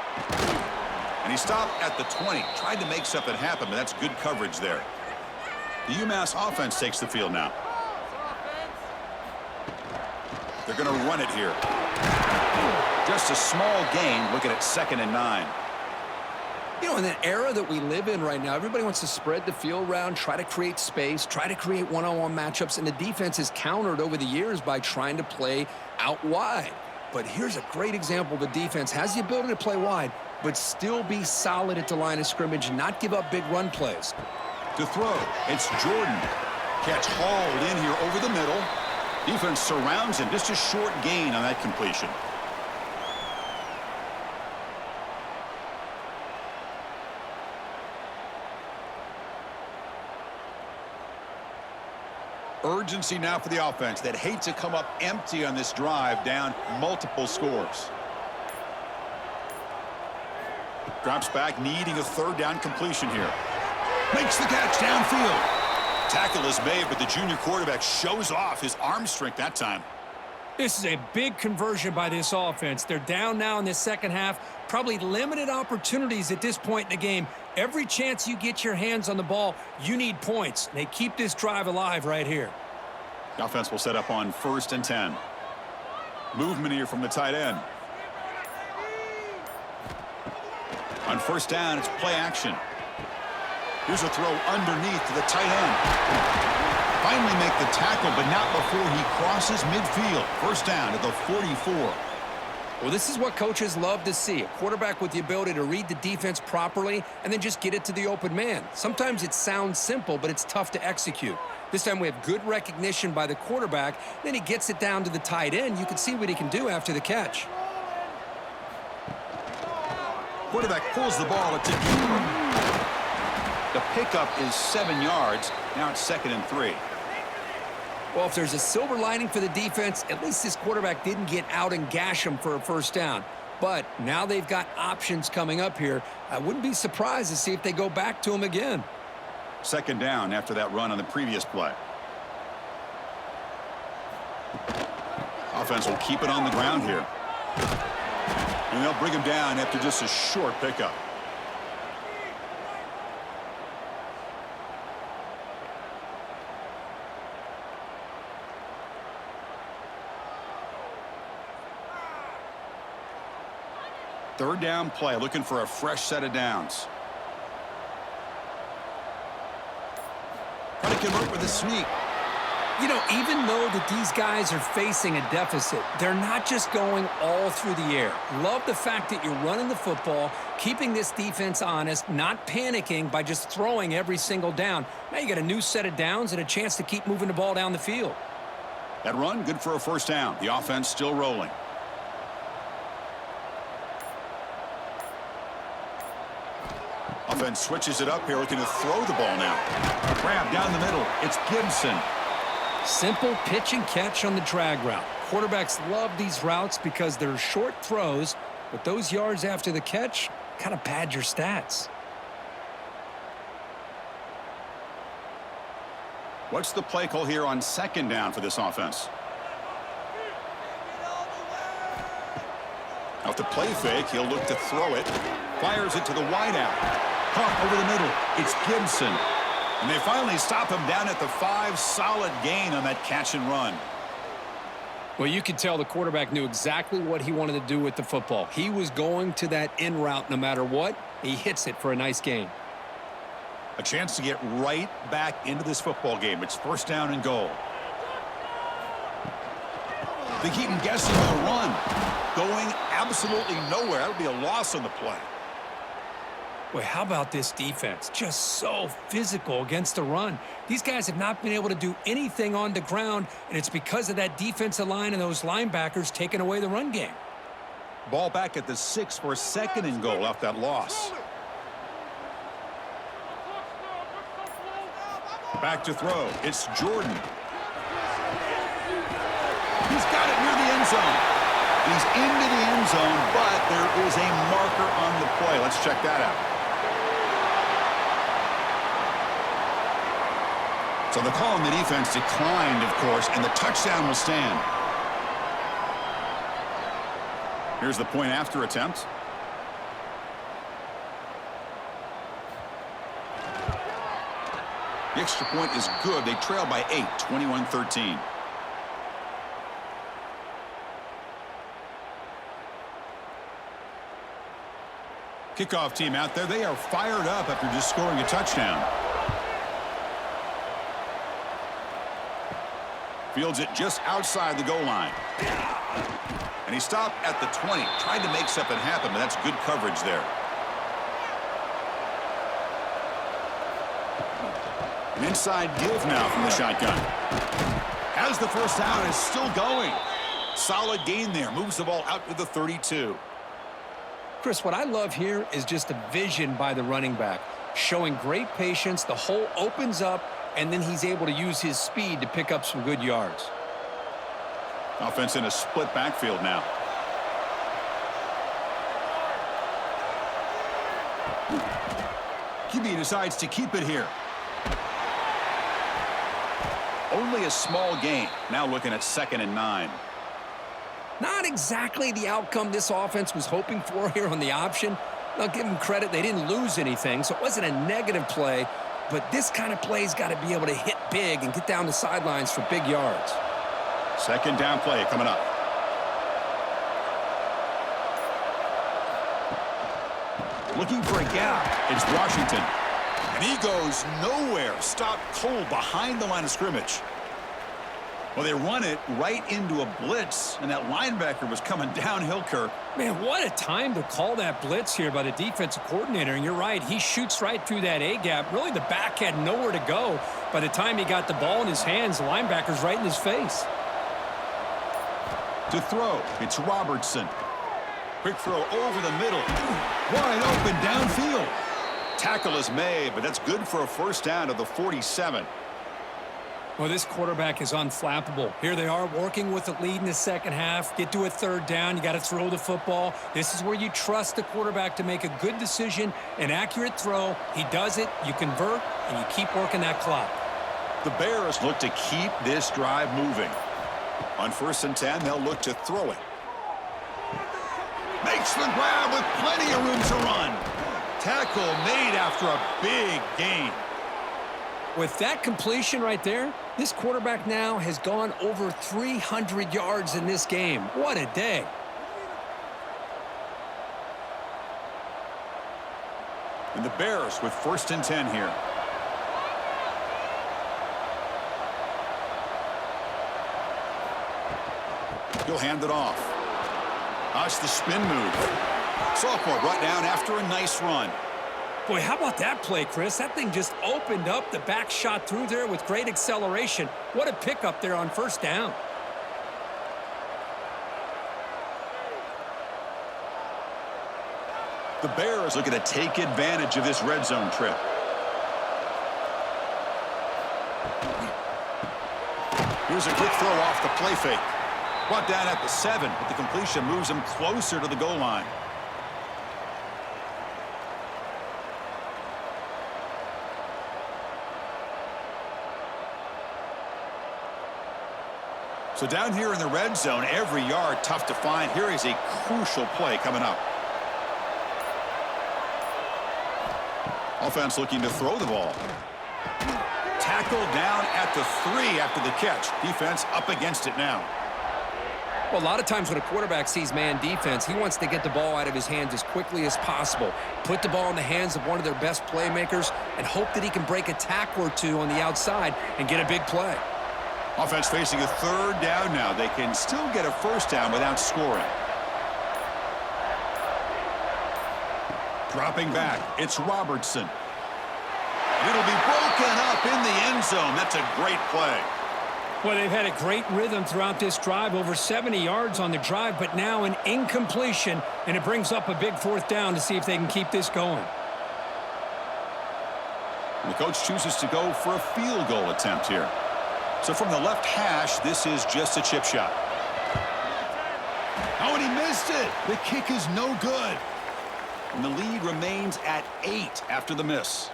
And he stopped at the 20. Tried to make something happen, but that's good coverage there. The UMass offense takes the field now. They're going to run it here. Just a small gain, looking at 2nd and 9. You know, in the era that we live in right now, everybody wants to spread the field around, try to create space, try to create one-on-one matchups, and the defense is countered over the years by trying to play out wide. But here's a great example. The defense has the ability to play wide, but still be solid at the line of scrimmage and not give up big run plays. To throw, it's Jordan. Catch hauled in here over the middle. Defense surrounds him. Just a short gain on that completion. Urgency now for the offense that hates to come up empty on this drive, down multiple scores. Drops back, needing a 3rd down completion here. Makes the catch downfield. Tackle is made, but the junior quarterback shows off his arm strength that time. This is a big conversion by this offense. They're down now in the second half. Probably limited opportunities at this point in the game. Every chance you get your hands on the ball, you need points. They keep this drive alive right here. The offense will set up on 1st and 10. Movement here from the tight end. On 1st down, it's play action. Here's a throw underneath to the tight end. Finally make the tackle, but not before he crosses midfield. 1st down at the 44. Well, this is what coaches love to see. A quarterback with the ability to read the defense properly and then just get it to the open man. Sometimes it sounds simple, but it's tough to execute. This time we have good recognition by the quarterback. Then he gets it down to the tight end. You can see what he can do after the catch. Quarterback pulls the ball. It's the pickup is 7 yards. Now it's 2nd and 3. Well, if there's a silver lining for the defense, at least this quarterback didn't get out and gash him for a 1st down. But now they've got options coming up here. I wouldn't be surprised to see if they go back to him again. 2nd down after that run on the previous play. Offense will keep it on the ground here. And they'll bring him down after just a short pickup. Third down play, looking for a fresh set of downs. Trying to convert with a sneak. You know, even though that these guys are facing a deficit, they're not just going all through the air. Love the fact that you're running the football, keeping this defense honest, not panicking by just throwing every single down. Now you got a new set of downs and a chance to keep moving the ball down the field. That run, good for a first down. The offense still rolling. Offense switches it up here, looking to throw the ball now. Grab down the middle. It's Gibson. Simple pitch and catch on the drag route. Quarterbacks love these routes because they're short throws, but those yards after the catch kind of pad your stats. What's the play call here on second down for this offense? Off the play fake, he'll look to throw it. Fires it to the wideout. Caught over the middle. It's Gibson. And they finally stop him down at the 5. Solid gain on that catch and run. Well, you could tell the quarterback knew exactly what he wanted to do with the football. He was going to that in route no matter what. He hits it for a nice gain. A chance to get right back into this football game. It's first down and goal. They keep him guessing with a run. Going absolutely nowhere. That would be a loss on the play. Boy, how about this defense? Just so physical against the run. These guys have not been able to do anything on the ground, and it's because of that defensive line and those linebackers taking away the run game. Ball back at the 6 for a second and goal off that loss. Back to throw. It's Jordan. He's got it near the end zone. He's into the end zone, but there is a marker on the play. Let's check that out. So the call on the defense declined, of course, and the touchdown will stand. Here's the point after attempt. The extra point is good. They trail by 8, 21-13. Kickoff team out there. They are fired up after just scoring a touchdown. Fields it just outside the goal line. And he stopped at the 20. Tried to make something happen, but that's good coverage there. An inside give now from the shotgun. Has the first down, is still going. Solid gain there. Moves the ball out to the 32. Chris, what I love here is just the vision by the running back. Showing great patience. The hole opens up, and then he's able to use his speed to pick up some good yards. Offense in a split backfield now. QB decides to keep it here. Only a small gain. Now looking at 2nd and 9. Not exactly the outcome this offense was hoping for here on the option. I'll give them credit. They didn't lose anything, so it wasn't a negative play. But this kind of play's got to be able to hit big and get down the sidelines for big yards. 2nd down play coming up. Looking for a gap. It's Washington. And he goes nowhere. Stopped cold behind the line of scrimmage. Well, they run it right into a blitz, and that linebacker was coming downhill, Kirk. Man, what a time to call that blitz here by the defensive coordinator. And you're right, he shoots right through that A-gap. Really, the back had nowhere to go. By the time he got the ball in his hands, the linebacker's right in his face. To throw, it's Robertson. Quick throw over the middle. Wide open downfield. Tackle is made, but that's good for a first down to the 47. Well, this quarterback is unflappable. Here they are working with the lead in the second half. Get to a 3rd down. You got to throw the football. This is where you trust the quarterback to make a good decision, an accurate throw. He does it, you convert, and you keep working that clock. The Bears look to keep this drive moving. On 1st and 10, they'll look to throw it. Makes the grab with plenty of room to run. Tackle made after a big gain. With that completion right there, this quarterback now has gone over 300 yards in this game. What a day. And the Bears with 1st and 10 here. He'll hand it off. That's the spin move. Sophomore brought down after a nice run. Boy, how about that play, Chris? That thing just opened up. The back shot through there with great acceleration. What a pickup there on first down. The Bears looking to take advantage of this red zone trip. Here's a quick throw off the play fake. Brought down at the 7, but the completion moves him closer to the goal line. So down here in the red zone, every yard tough to find. Here is a crucial play coming up. Offense looking to throw the ball. Tackled down at the 3 after the catch. Defense up against it now. Well, a lot of times when a quarterback sees man defense, he wants to get the ball out of his hands as quickly as possible. Put the ball in the hands of one of their best playmakers and hope that he can break a tackle or two on the outside and get a big play. Offense facing a 3rd down now. They can still get a first down without scoring. Dropping back, it's Robertson. It'll be broken up in the end zone. That's a great play. Well, they've had a great rhythm throughout this drive, over 70 yards on the drive, but now an incompletion, and it brings up a big 4th down to see if they can keep this going. And the coach chooses to go for a field goal attempt here. So from the left hash, this is just a chip shot. Oh, and he missed it. The kick is no good. And the lead remains at 8 after the miss.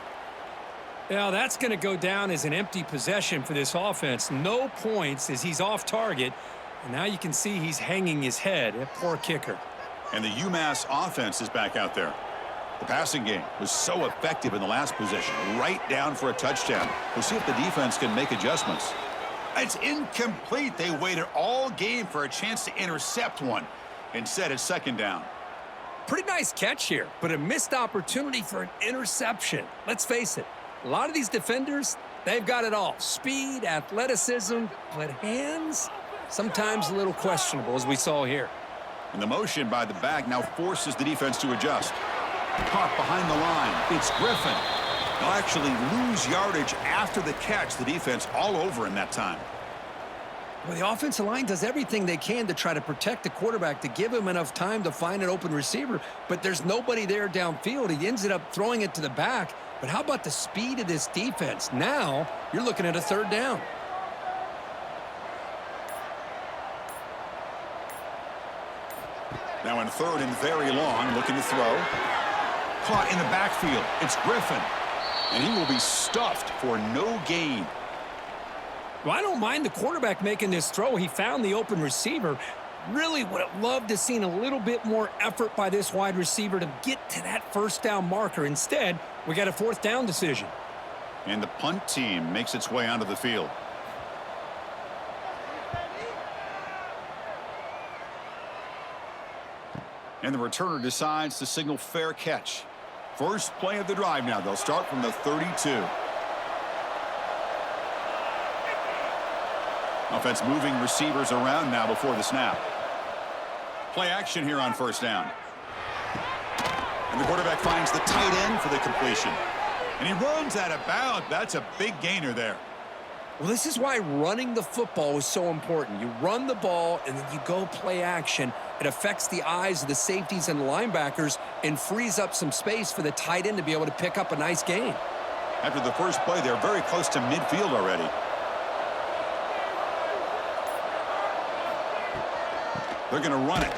Now, that's going to go down as an empty possession for this offense. No points as he's off target. And now you can see he's hanging his head. A poor kicker. And the UMass offense is back out there. The passing game was so effective in the last possession, right down for a touchdown. We'll see if the defense can make adjustments. It's incomplete. They waited all game for a chance to intercept one. Instead, it's 2nd down. Pretty nice catch here, but a missed opportunity for an interception. Let's face it, a lot of these defenders, they've got it all. Speed, athleticism, but hands, sometimes a little questionable, as we saw here. And the motion by the back now forces the defense to adjust. Caught behind the line. It's Griffin. They'll actually lose yardage after the catch. The defense all over in that time. Well, the offensive line does everything they can to try to protect the quarterback, to give him enough time to find an open receiver, but there's nobody there downfield. He ends up throwing it to the back. But how about the speed of this defense? Now you're looking at a 3rd down. Now in 3rd and very long, looking to throw. Caught in the backfield. It's Griffin. And he will be stuffed for no gain. Well, I don't mind the quarterback making this throw. He found the open receiver. Really would have loved to have seen a little bit more effort by this wide receiver to get to that 1st down marker. Instead, we got a 4th down decision. And the punt team makes its way onto the field. And the returner decides to signal fair catch. First play of the drive now. They'll start from the 32. Offense moving receivers around now before the snap. Play action here on 1st down. And the quarterback finds the tight end for the completion. And he runs out of bounds. That's a big gainer there. Well, this is why running the football is so important. You run the ball, and then you go play action. It affects the eyes of the safeties and linebackers and frees up some space for the tight end to be able to pick up a nice gain. After the first play, they're very close to midfield already. They're going to run it.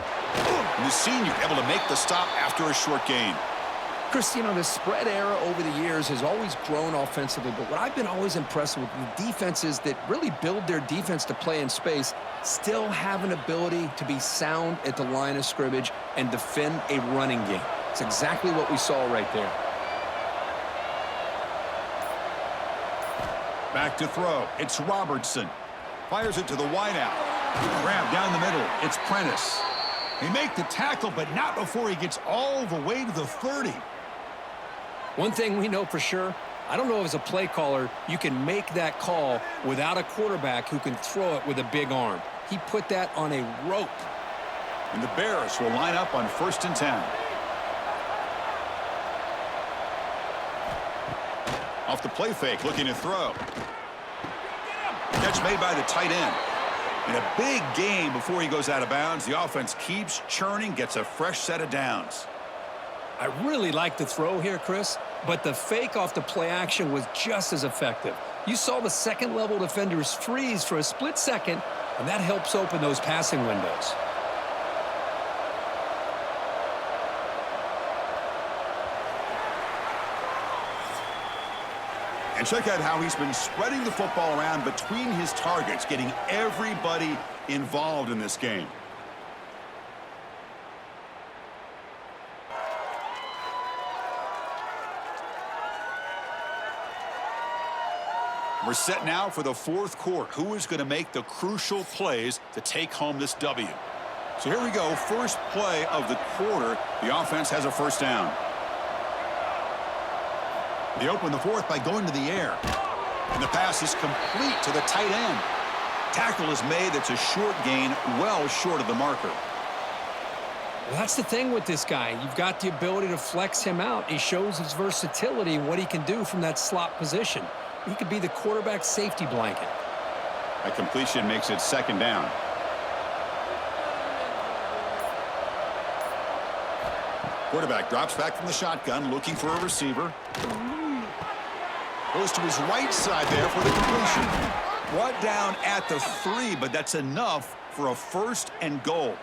And the senior able to make the stop after a short gain. Chris, you know, the spread era over the years has always grown offensively, but what I've been always impressed with the defenses that really build their defense to play in space still have an ability to be sound at the line of scrimmage and defend a running game. It's exactly what we saw right there. Back to throw. It's Robertson. Fires it to the wideout. Grab down the middle. It's Prentice. They make the tackle, but not before he gets all the way to the 30. One thing we know for sure, I don't know if as a play caller you can make that call without a quarterback who can throw it with a big arm. He put that on a rope. And the Bears will line up on 1st and 10. Off the play fake, looking to throw. Catch made by the tight end. In a big game before he goes out of bounds, the offense keeps churning, gets a fresh set of downs. I really like the throw here, Chris, but the fake off the play action was just as effective. You saw the second-level defenders freeze for a split second, and that helps open those passing windows. And check out how he's been spreading the football around between his targets, getting everybody involved in this game. We're set now for the 4th quarter. Who is going to make the crucial plays to take home this W? So here we go. First play of the quarter. The offense has a first down. They open the 4th by going to the air. And the pass is complete to the tight end. Tackle is made. That's a short gain, well short of the marker. Well, that's the thing with this guy. You've got the ability to flex him out. He shows his versatility and what he can do from that slot position. He could be the quarterback's safety blanket. That completion makes it 2nd down. Quarterback drops back from the shotgun, looking for a receiver. Goes to his right side there for the completion. Brought down at the 3, but that's enough for a 1st and goal.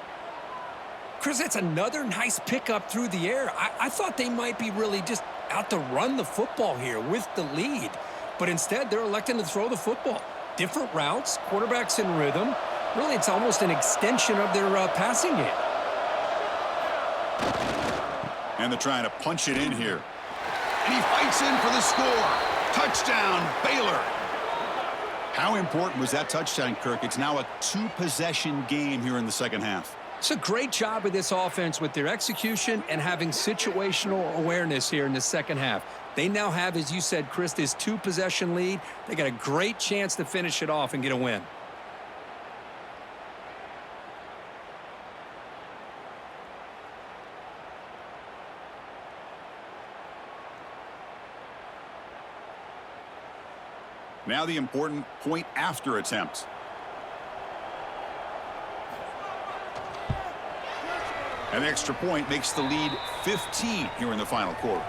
Chris, that's another nice pickup through the air. I thought they might be really just out to run the football here with the lead. But instead, they're electing to throw the football. Different routes, quarterbacks in rhythm. Really, it's almost an extension of their passing game. And they're trying to punch it in here. And he fights in for the score. Touchdown, Baylor. How important was that touchdown, Kirk? It's now a 2-possession game here in the second half. It's a great job of this offense with their execution and having situational awareness here in the second half. They now have, as you said, Chris, this 2-possession lead. They got a great chance to finish it off and get a win. Now the important point after attempt. An extra point makes the lead 15 here in the final quarter.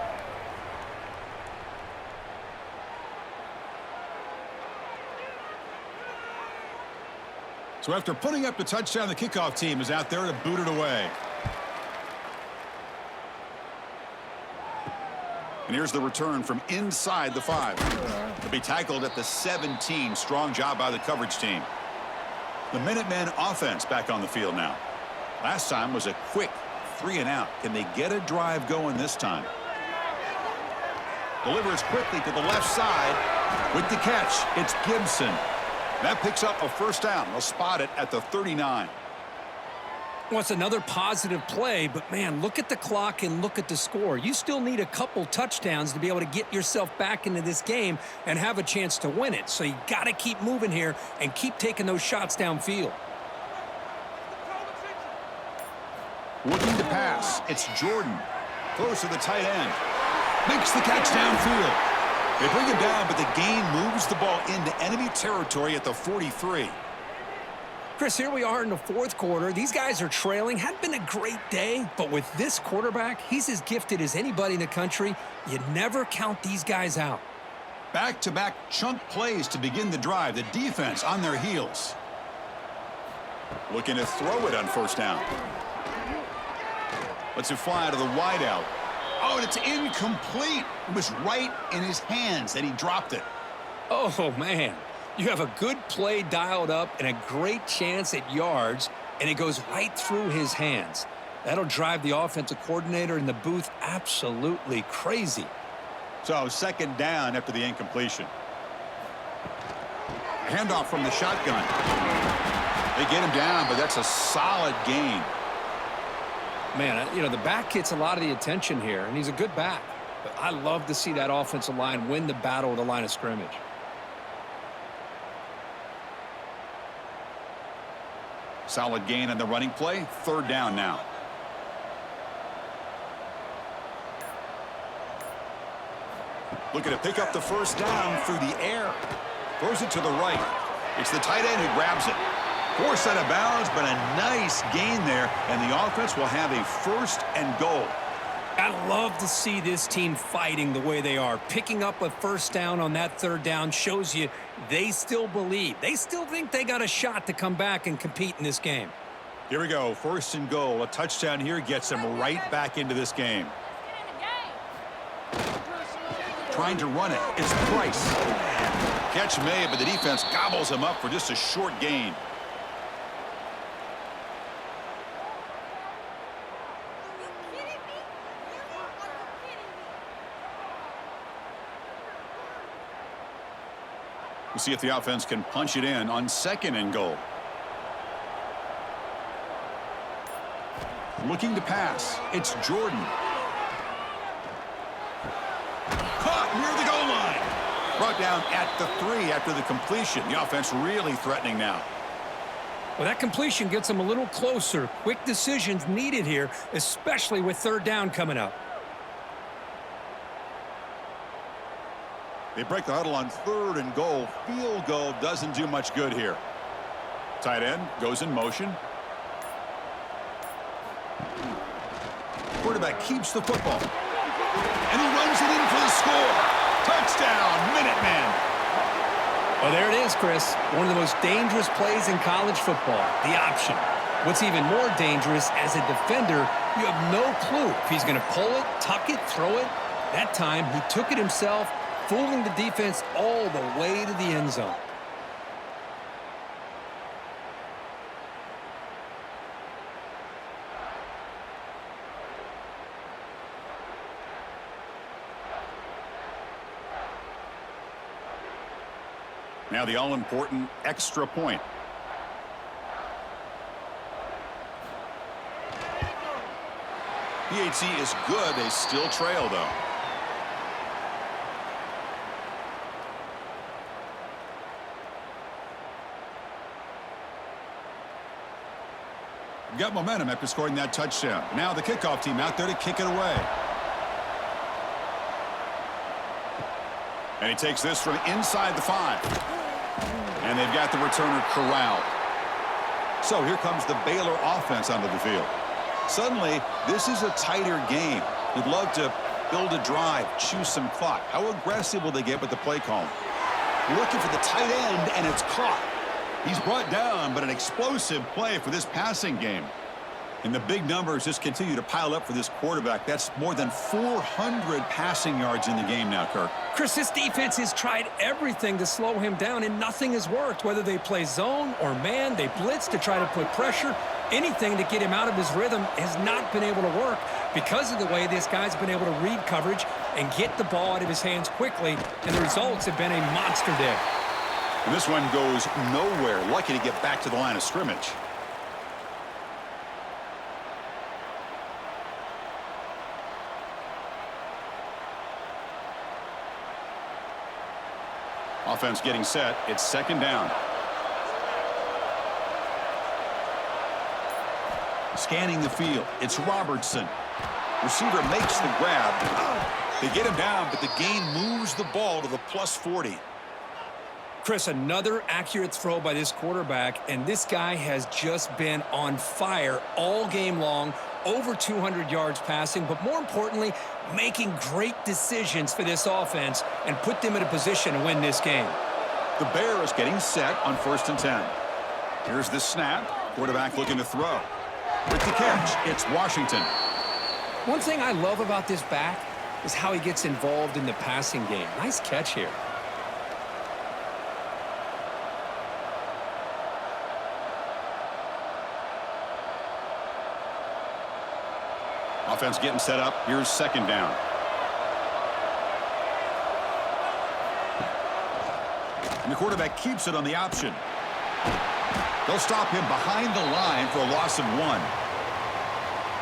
So after putting up the touchdown, the kickoff team is out there to boot it away. And here's the return from inside the 5. To be tackled at the 17. Strong job by the coverage team. The Minutemen offense back on the field now. Last time was a quick 3-and-out. Can they get a drive going this time? Delivers quickly to the left side. With the catch, it's Gibson. That picks up a first down. They'll spot it at the 39. Well, it's another positive play, but, man, look at the clock and look at the score. You still need a couple touchdowns to be able to get yourself back into this game and have a chance to win it. So you got to keep moving here and keep taking those shots downfield. Looking to pass. It's Jordan. Close to the tight end. Makes the catch downfield. They bring him down, but the gain moves the ball into enemy territory at the 43. Chris, here we are in the 4th quarter. These guys are trailing. Hadn't been a great day, but with this quarterback, he's as gifted as anybody in the country. You never count these guys out. Back-to-back chunk plays to begin the drive. The defense on their heels. Looking to throw it on first down. Lets it fly to the wideout. Oh, and it's incomplete. It was right in his hands, and he dropped it. Oh, man. You have a good play dialed up and a great chance at yards, and it goes right through his hands. That'll drive the offensive coordinator in the booth absolutely crazy. So, second down after the incompletion. Handoff from the shotgun. They get him down, but that's a solid gain. Man, you know, the back gets a lot of the attention here, and he's a good back. But I love to see that offensive line win the battle at the line of scrimmage. Solid gain on the running play. Third down now. Looking to pick up the first down through the air. Throws it to the right. It's the tight end who grabs it. Forced out of bounds, but a nice gain there, and the offense will have a first and goal. I love to see this team fighting the way they are. Picking up a first down on that third down shows you they still believe. They still think they got a shot to come back and compete in this game. Here we go. First and goal. A touchdown here gets them right back into this game. Trying to run it. It's Price. Catch made, but the defense gobbles him up for just a short gain. We'll see if the offense can punch it in on second and goal. Looking to pass. It's Jordan. Caught near the goal line. Brought down at the 3 after the completion. The offense really threatening now. Well, that completion gets them a little closer. Quick decisions needed here, especially with third down coming up. They break the huddle on third and goal. Field goal doesn't do much good here. Tight end goes in motion. Quarterback keeps the football. And he runs it in for the score. Touchdown, Minutemen. Well, there it is, Chris. One of the most dangerous plays in college football, the option. What's even more dangerous, as a defender, you have no clue if he's going to pull it, tuck it, throw it. That time, he took it himself, fooling the defense all the way to the end zone. Now the all-important extra point. PHC is good. They still trail, though. Got momentum after scoring that touchdown. Now the kickoff team out there to kick it away. And he takes this from inside the 5. And they've got the returner corralled. So here comes the Baylor offense onto the field. Suddenly, this is a tighter game. You'd love to build a drive, choose some clock. How aggressive will they get with the play call? Looking for the tight end, and it's caught. He's brought down, but an explosive play for this passing game. And the big numbers just continue to pile up for this quarterback. That's more than 400 passing yards in the game now, Kirk. Chris, this defense has tried everything to slow him down, and nothing has worked. Whether they play zone or man, they blitz to try to put pressure. Anything to get him out of his rhythm has not been able to work because of the way this guy's been able to read coverage and get the ball out of his hands quickly, and the results have been a monster day. And this one goes nowhere. Lucky to get back to the line of scrimmage. Offense getting set. It's second down. Scanning the field. It's Robertson. Receiver makes the grab. They get him down, but the gain moves the ball to the plus 40. Chris, another accurate throw by this quarterback, and this guy has just been on fire all game long, over 200 yards passing, but more importantly, making great decisions for this offense and put them in a position to win this game. The Bears getting set on 1st and 10. Here's the snap. Quarterback looking to throw. With the catch, it's Washington. One thing I love about this back is how he gets involved in the passing game. Nice catch here. Offense getting set up. Here's second down. And the quarterback keeps it on the option. They'll stop him behind the line for a loss of 1.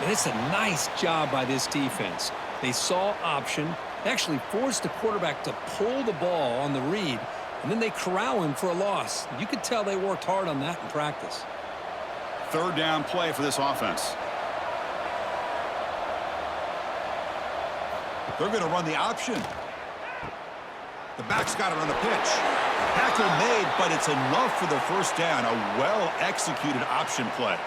And it's a nice job by this defense. They saw option. They actually forced the quarterback to pull the ball on the read, and then they corral him for a loss. You could tell they worked hard on that in practice. Third down play for this offense. They're going to run the option. The back's got it on the pitch. Tackle made, but it's enough for the first down. A well-executed option play.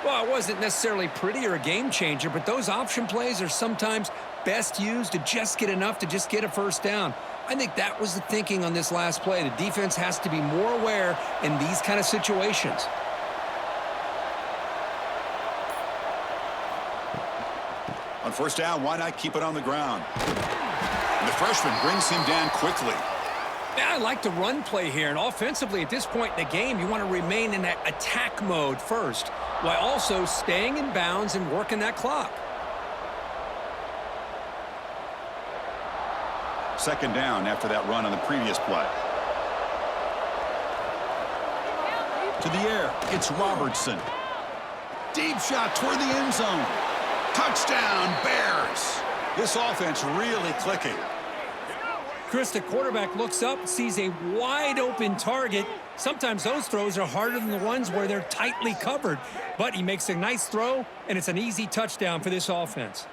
Well, it wasn't necessarily pretty or a game changer, but those option plays are sometimes best used to just get enough to just get a first down. I think that was the thinking on this last play. The defense has to be more aware in these kind of situations. On first down, why not keep it on the ground? And the freshman brings him down quickly. Yeah, I like the run play here, and offensively at this point in the game, you want to remain in that attack mode first, while also staying in bounds and working that clock. Second down after that run on the previous play. To the air, it's Robertson. Deep shot toward the end zone. Touchdown, Bears. This offense really clicking. Chris, the quarterback looks up, sees a wide-open target. Sometimes those throws are harder than the ones where they're tightly covered. But he makes a nice throw, and it's an easy touchdown for this offense.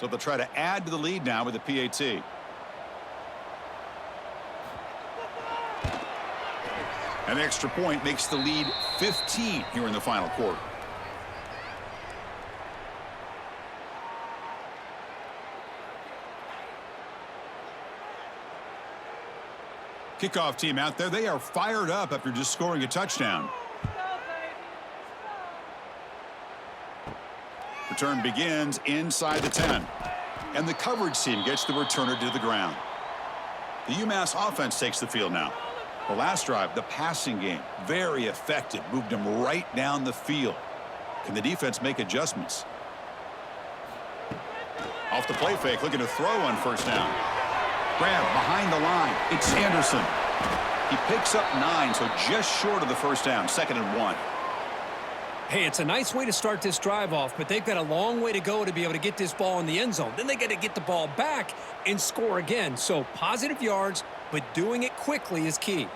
So they'll try to add to the lead now with the PAT. An extra point makes the lead 15 here in the final quarter. Kickoff team out there. They are fired up after just scoring a touchdown. Return begins inside the 10. And the coverage team gets the returner to the ground. The UMass offense takes the field now. The last drive, the passing game, very effective. Moved them right down the field. Can the defense make adjustments? Off the play fake, looking to throw on first down. Grab behind the line. It's Anderson. He picks up 9, so just short of the first down. 2nd and 1. Hey, it's a nice way to start this drive off, but they've got a long way to go to be able to get this ball in the end zone. Then they got to get the ball back and score again. So positive yards, but doing it quickly is key.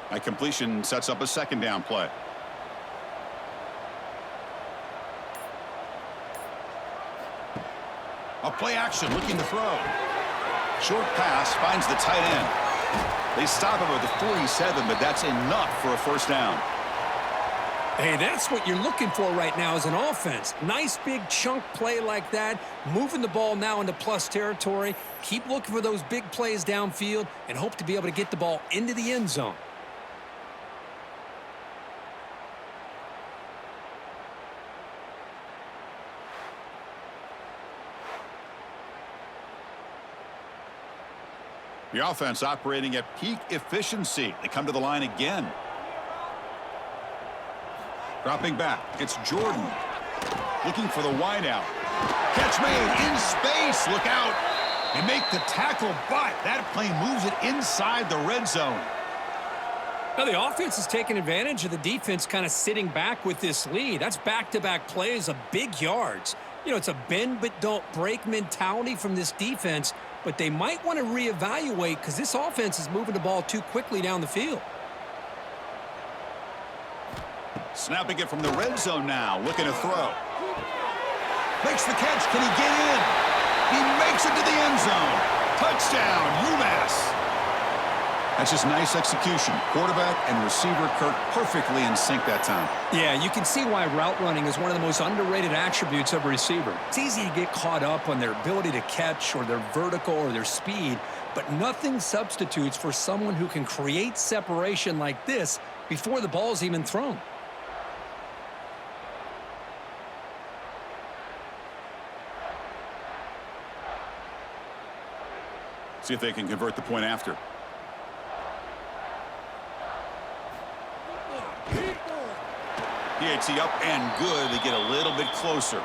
That completion sets up a second down play. A play action looking to throw. Short pass finds the tight end. They stop him at the 47, but that's enough for a first down. Hey, that's what you're looking for right now as an offense. Nice big chunk play like that, moving the ball now into plus territory. Keep looking for those big plays downfield and hope to be able to get the ball into the end zone. The offense operating at peak efficiency. They come to the line again. Dropping back, it's Jordan. Looking for the wideout. Catch made in space. Look out. They make the tackle, but that play moves it inside the red zone. Now, the offense is taking advantage of the defense kind of sitting back with this lead. That's back-to-back plays of big yards. You know, it's a bend but don't break mentality from this defense, but they might want to reevaluate because this offense is moving the ball too quickly down the field. Snapping it from the red zone now, looking to throw. Makes the catch. Can he get in? He makes it to the end zone. Touchdown, UMass. That's just nice execution. Quarterback and receiver Kirk perfectly in sync that time. Yeah, you can see why route running is one of the most underrated attributes of a receiver. It's easy to get caught up on their ability to catch or their vertical or their speed, but nothing substitutes for someone who can create separation like this before the ball is even thrown. See if they can convert the point after. PAT up and good. They get a little bit closer.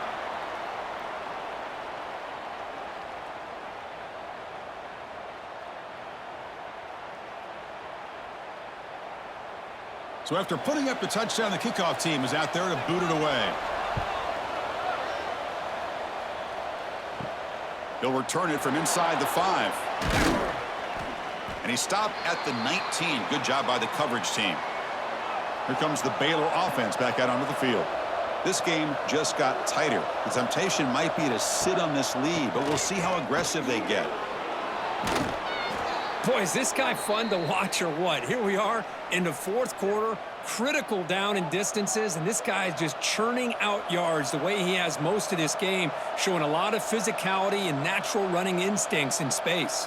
So after putting up the touchdown, the kickoff team is out there to boot it away. He'll return it from inside the 5. And he stopped at the 19. Good job by the coverage team. Here comes the Baylor offense back out onto the field. This game just got tighter. The temptation might be to sit on this lead, but we'll see how aggressive they get. Boy, is this guy fun to watch or what? Here we are in the fourth quarter, critical down in distances, and this guy is just churning out yards the way he has most of this game, showing a lot of physicality and natural running instincts in space.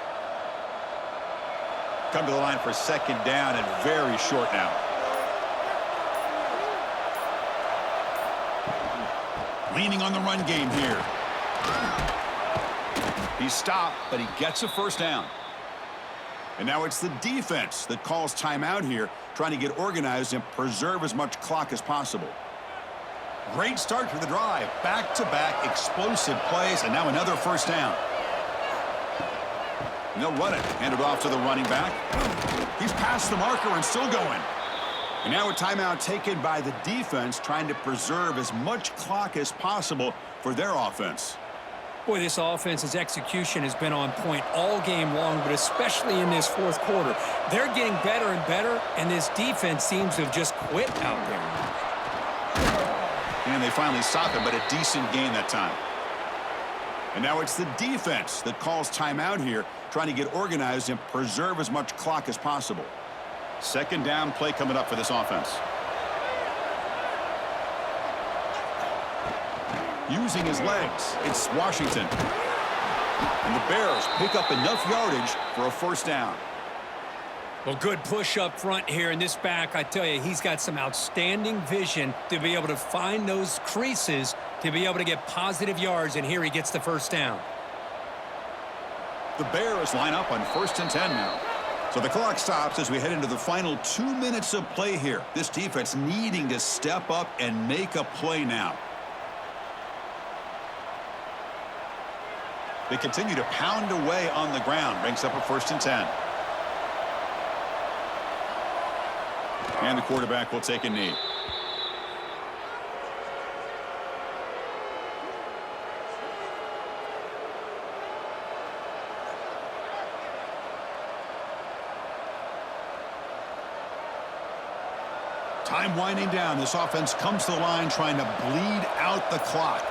Come to the line for second down and very short now. Leaning on the run game here. He stopped, but he gets a first down. And now it's the defense that calls timeout here, trying to get organized and preserve as much clock as possible. Great start to the drive. Back-to-back explosive plays, and now another first down. And they'll run it. Hand it off to the running back. He's past the marker and still going. And now a timeout taken by the defense, trying to preserve as much clock as possible for their offense. Boy, this offense's execution has been on point all game long, but especially in this fourth quarter. They're getting better and better, and this defense seems to have just quit out there. And they finally stop it, but a decent gain that time. And now it's the defense that calls timeout here, trying to get organized and preserve as much clock as possible. Second down play coming up for this offense. Using his legs, it's Washington. And the Bears pick up enough yardage for a first down. Well, good push up front here in this back. I tell you, he's got some outstanding vision to be able to find those creases to be able to get positive yards, and here he gets the first down. The Bears line up on 1st and 10 now. So the clock stops as we head into the final 2 minutes of play here. This defense needing to step up and make a play now. They continue to pound away on the ground. Brings up a 1st and 10. And the quarterback will take a knee. Time winding down. This offense comes to the line trying to bleed out the clock.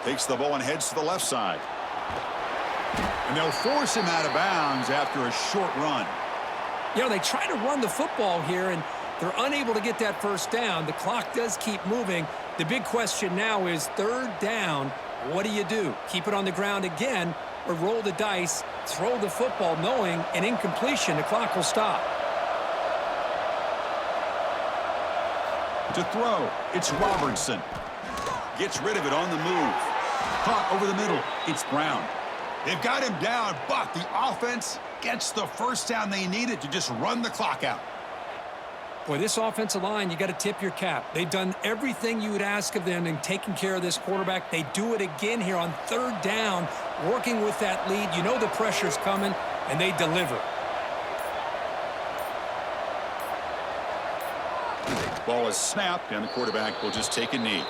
Takes the ball and heads to the left side. And they'll force him out of bounds after a short run. You know, they try to run the football here, and they're unable to get that first down. The clock does keep moving. The big question now is 3rd down. What do? Keep it on the ground again or roll the dice, throw the football knowing an incompletion, the clock will stop. To throw, it's Robertson. Gets rid of it on the move. Caught over the middle, it's Brown. They've got him down, but the offense gets the first down they needed to just run the clock out. Boy, this offensive line, you got to tip your cap. They've done everything you would ask of them in taking care of this quarterback. They do it again here on 3rd down, working with that lead. You know the pressure's coming, and they deliver. Ball is snapped, and the quarterback will just take a knee.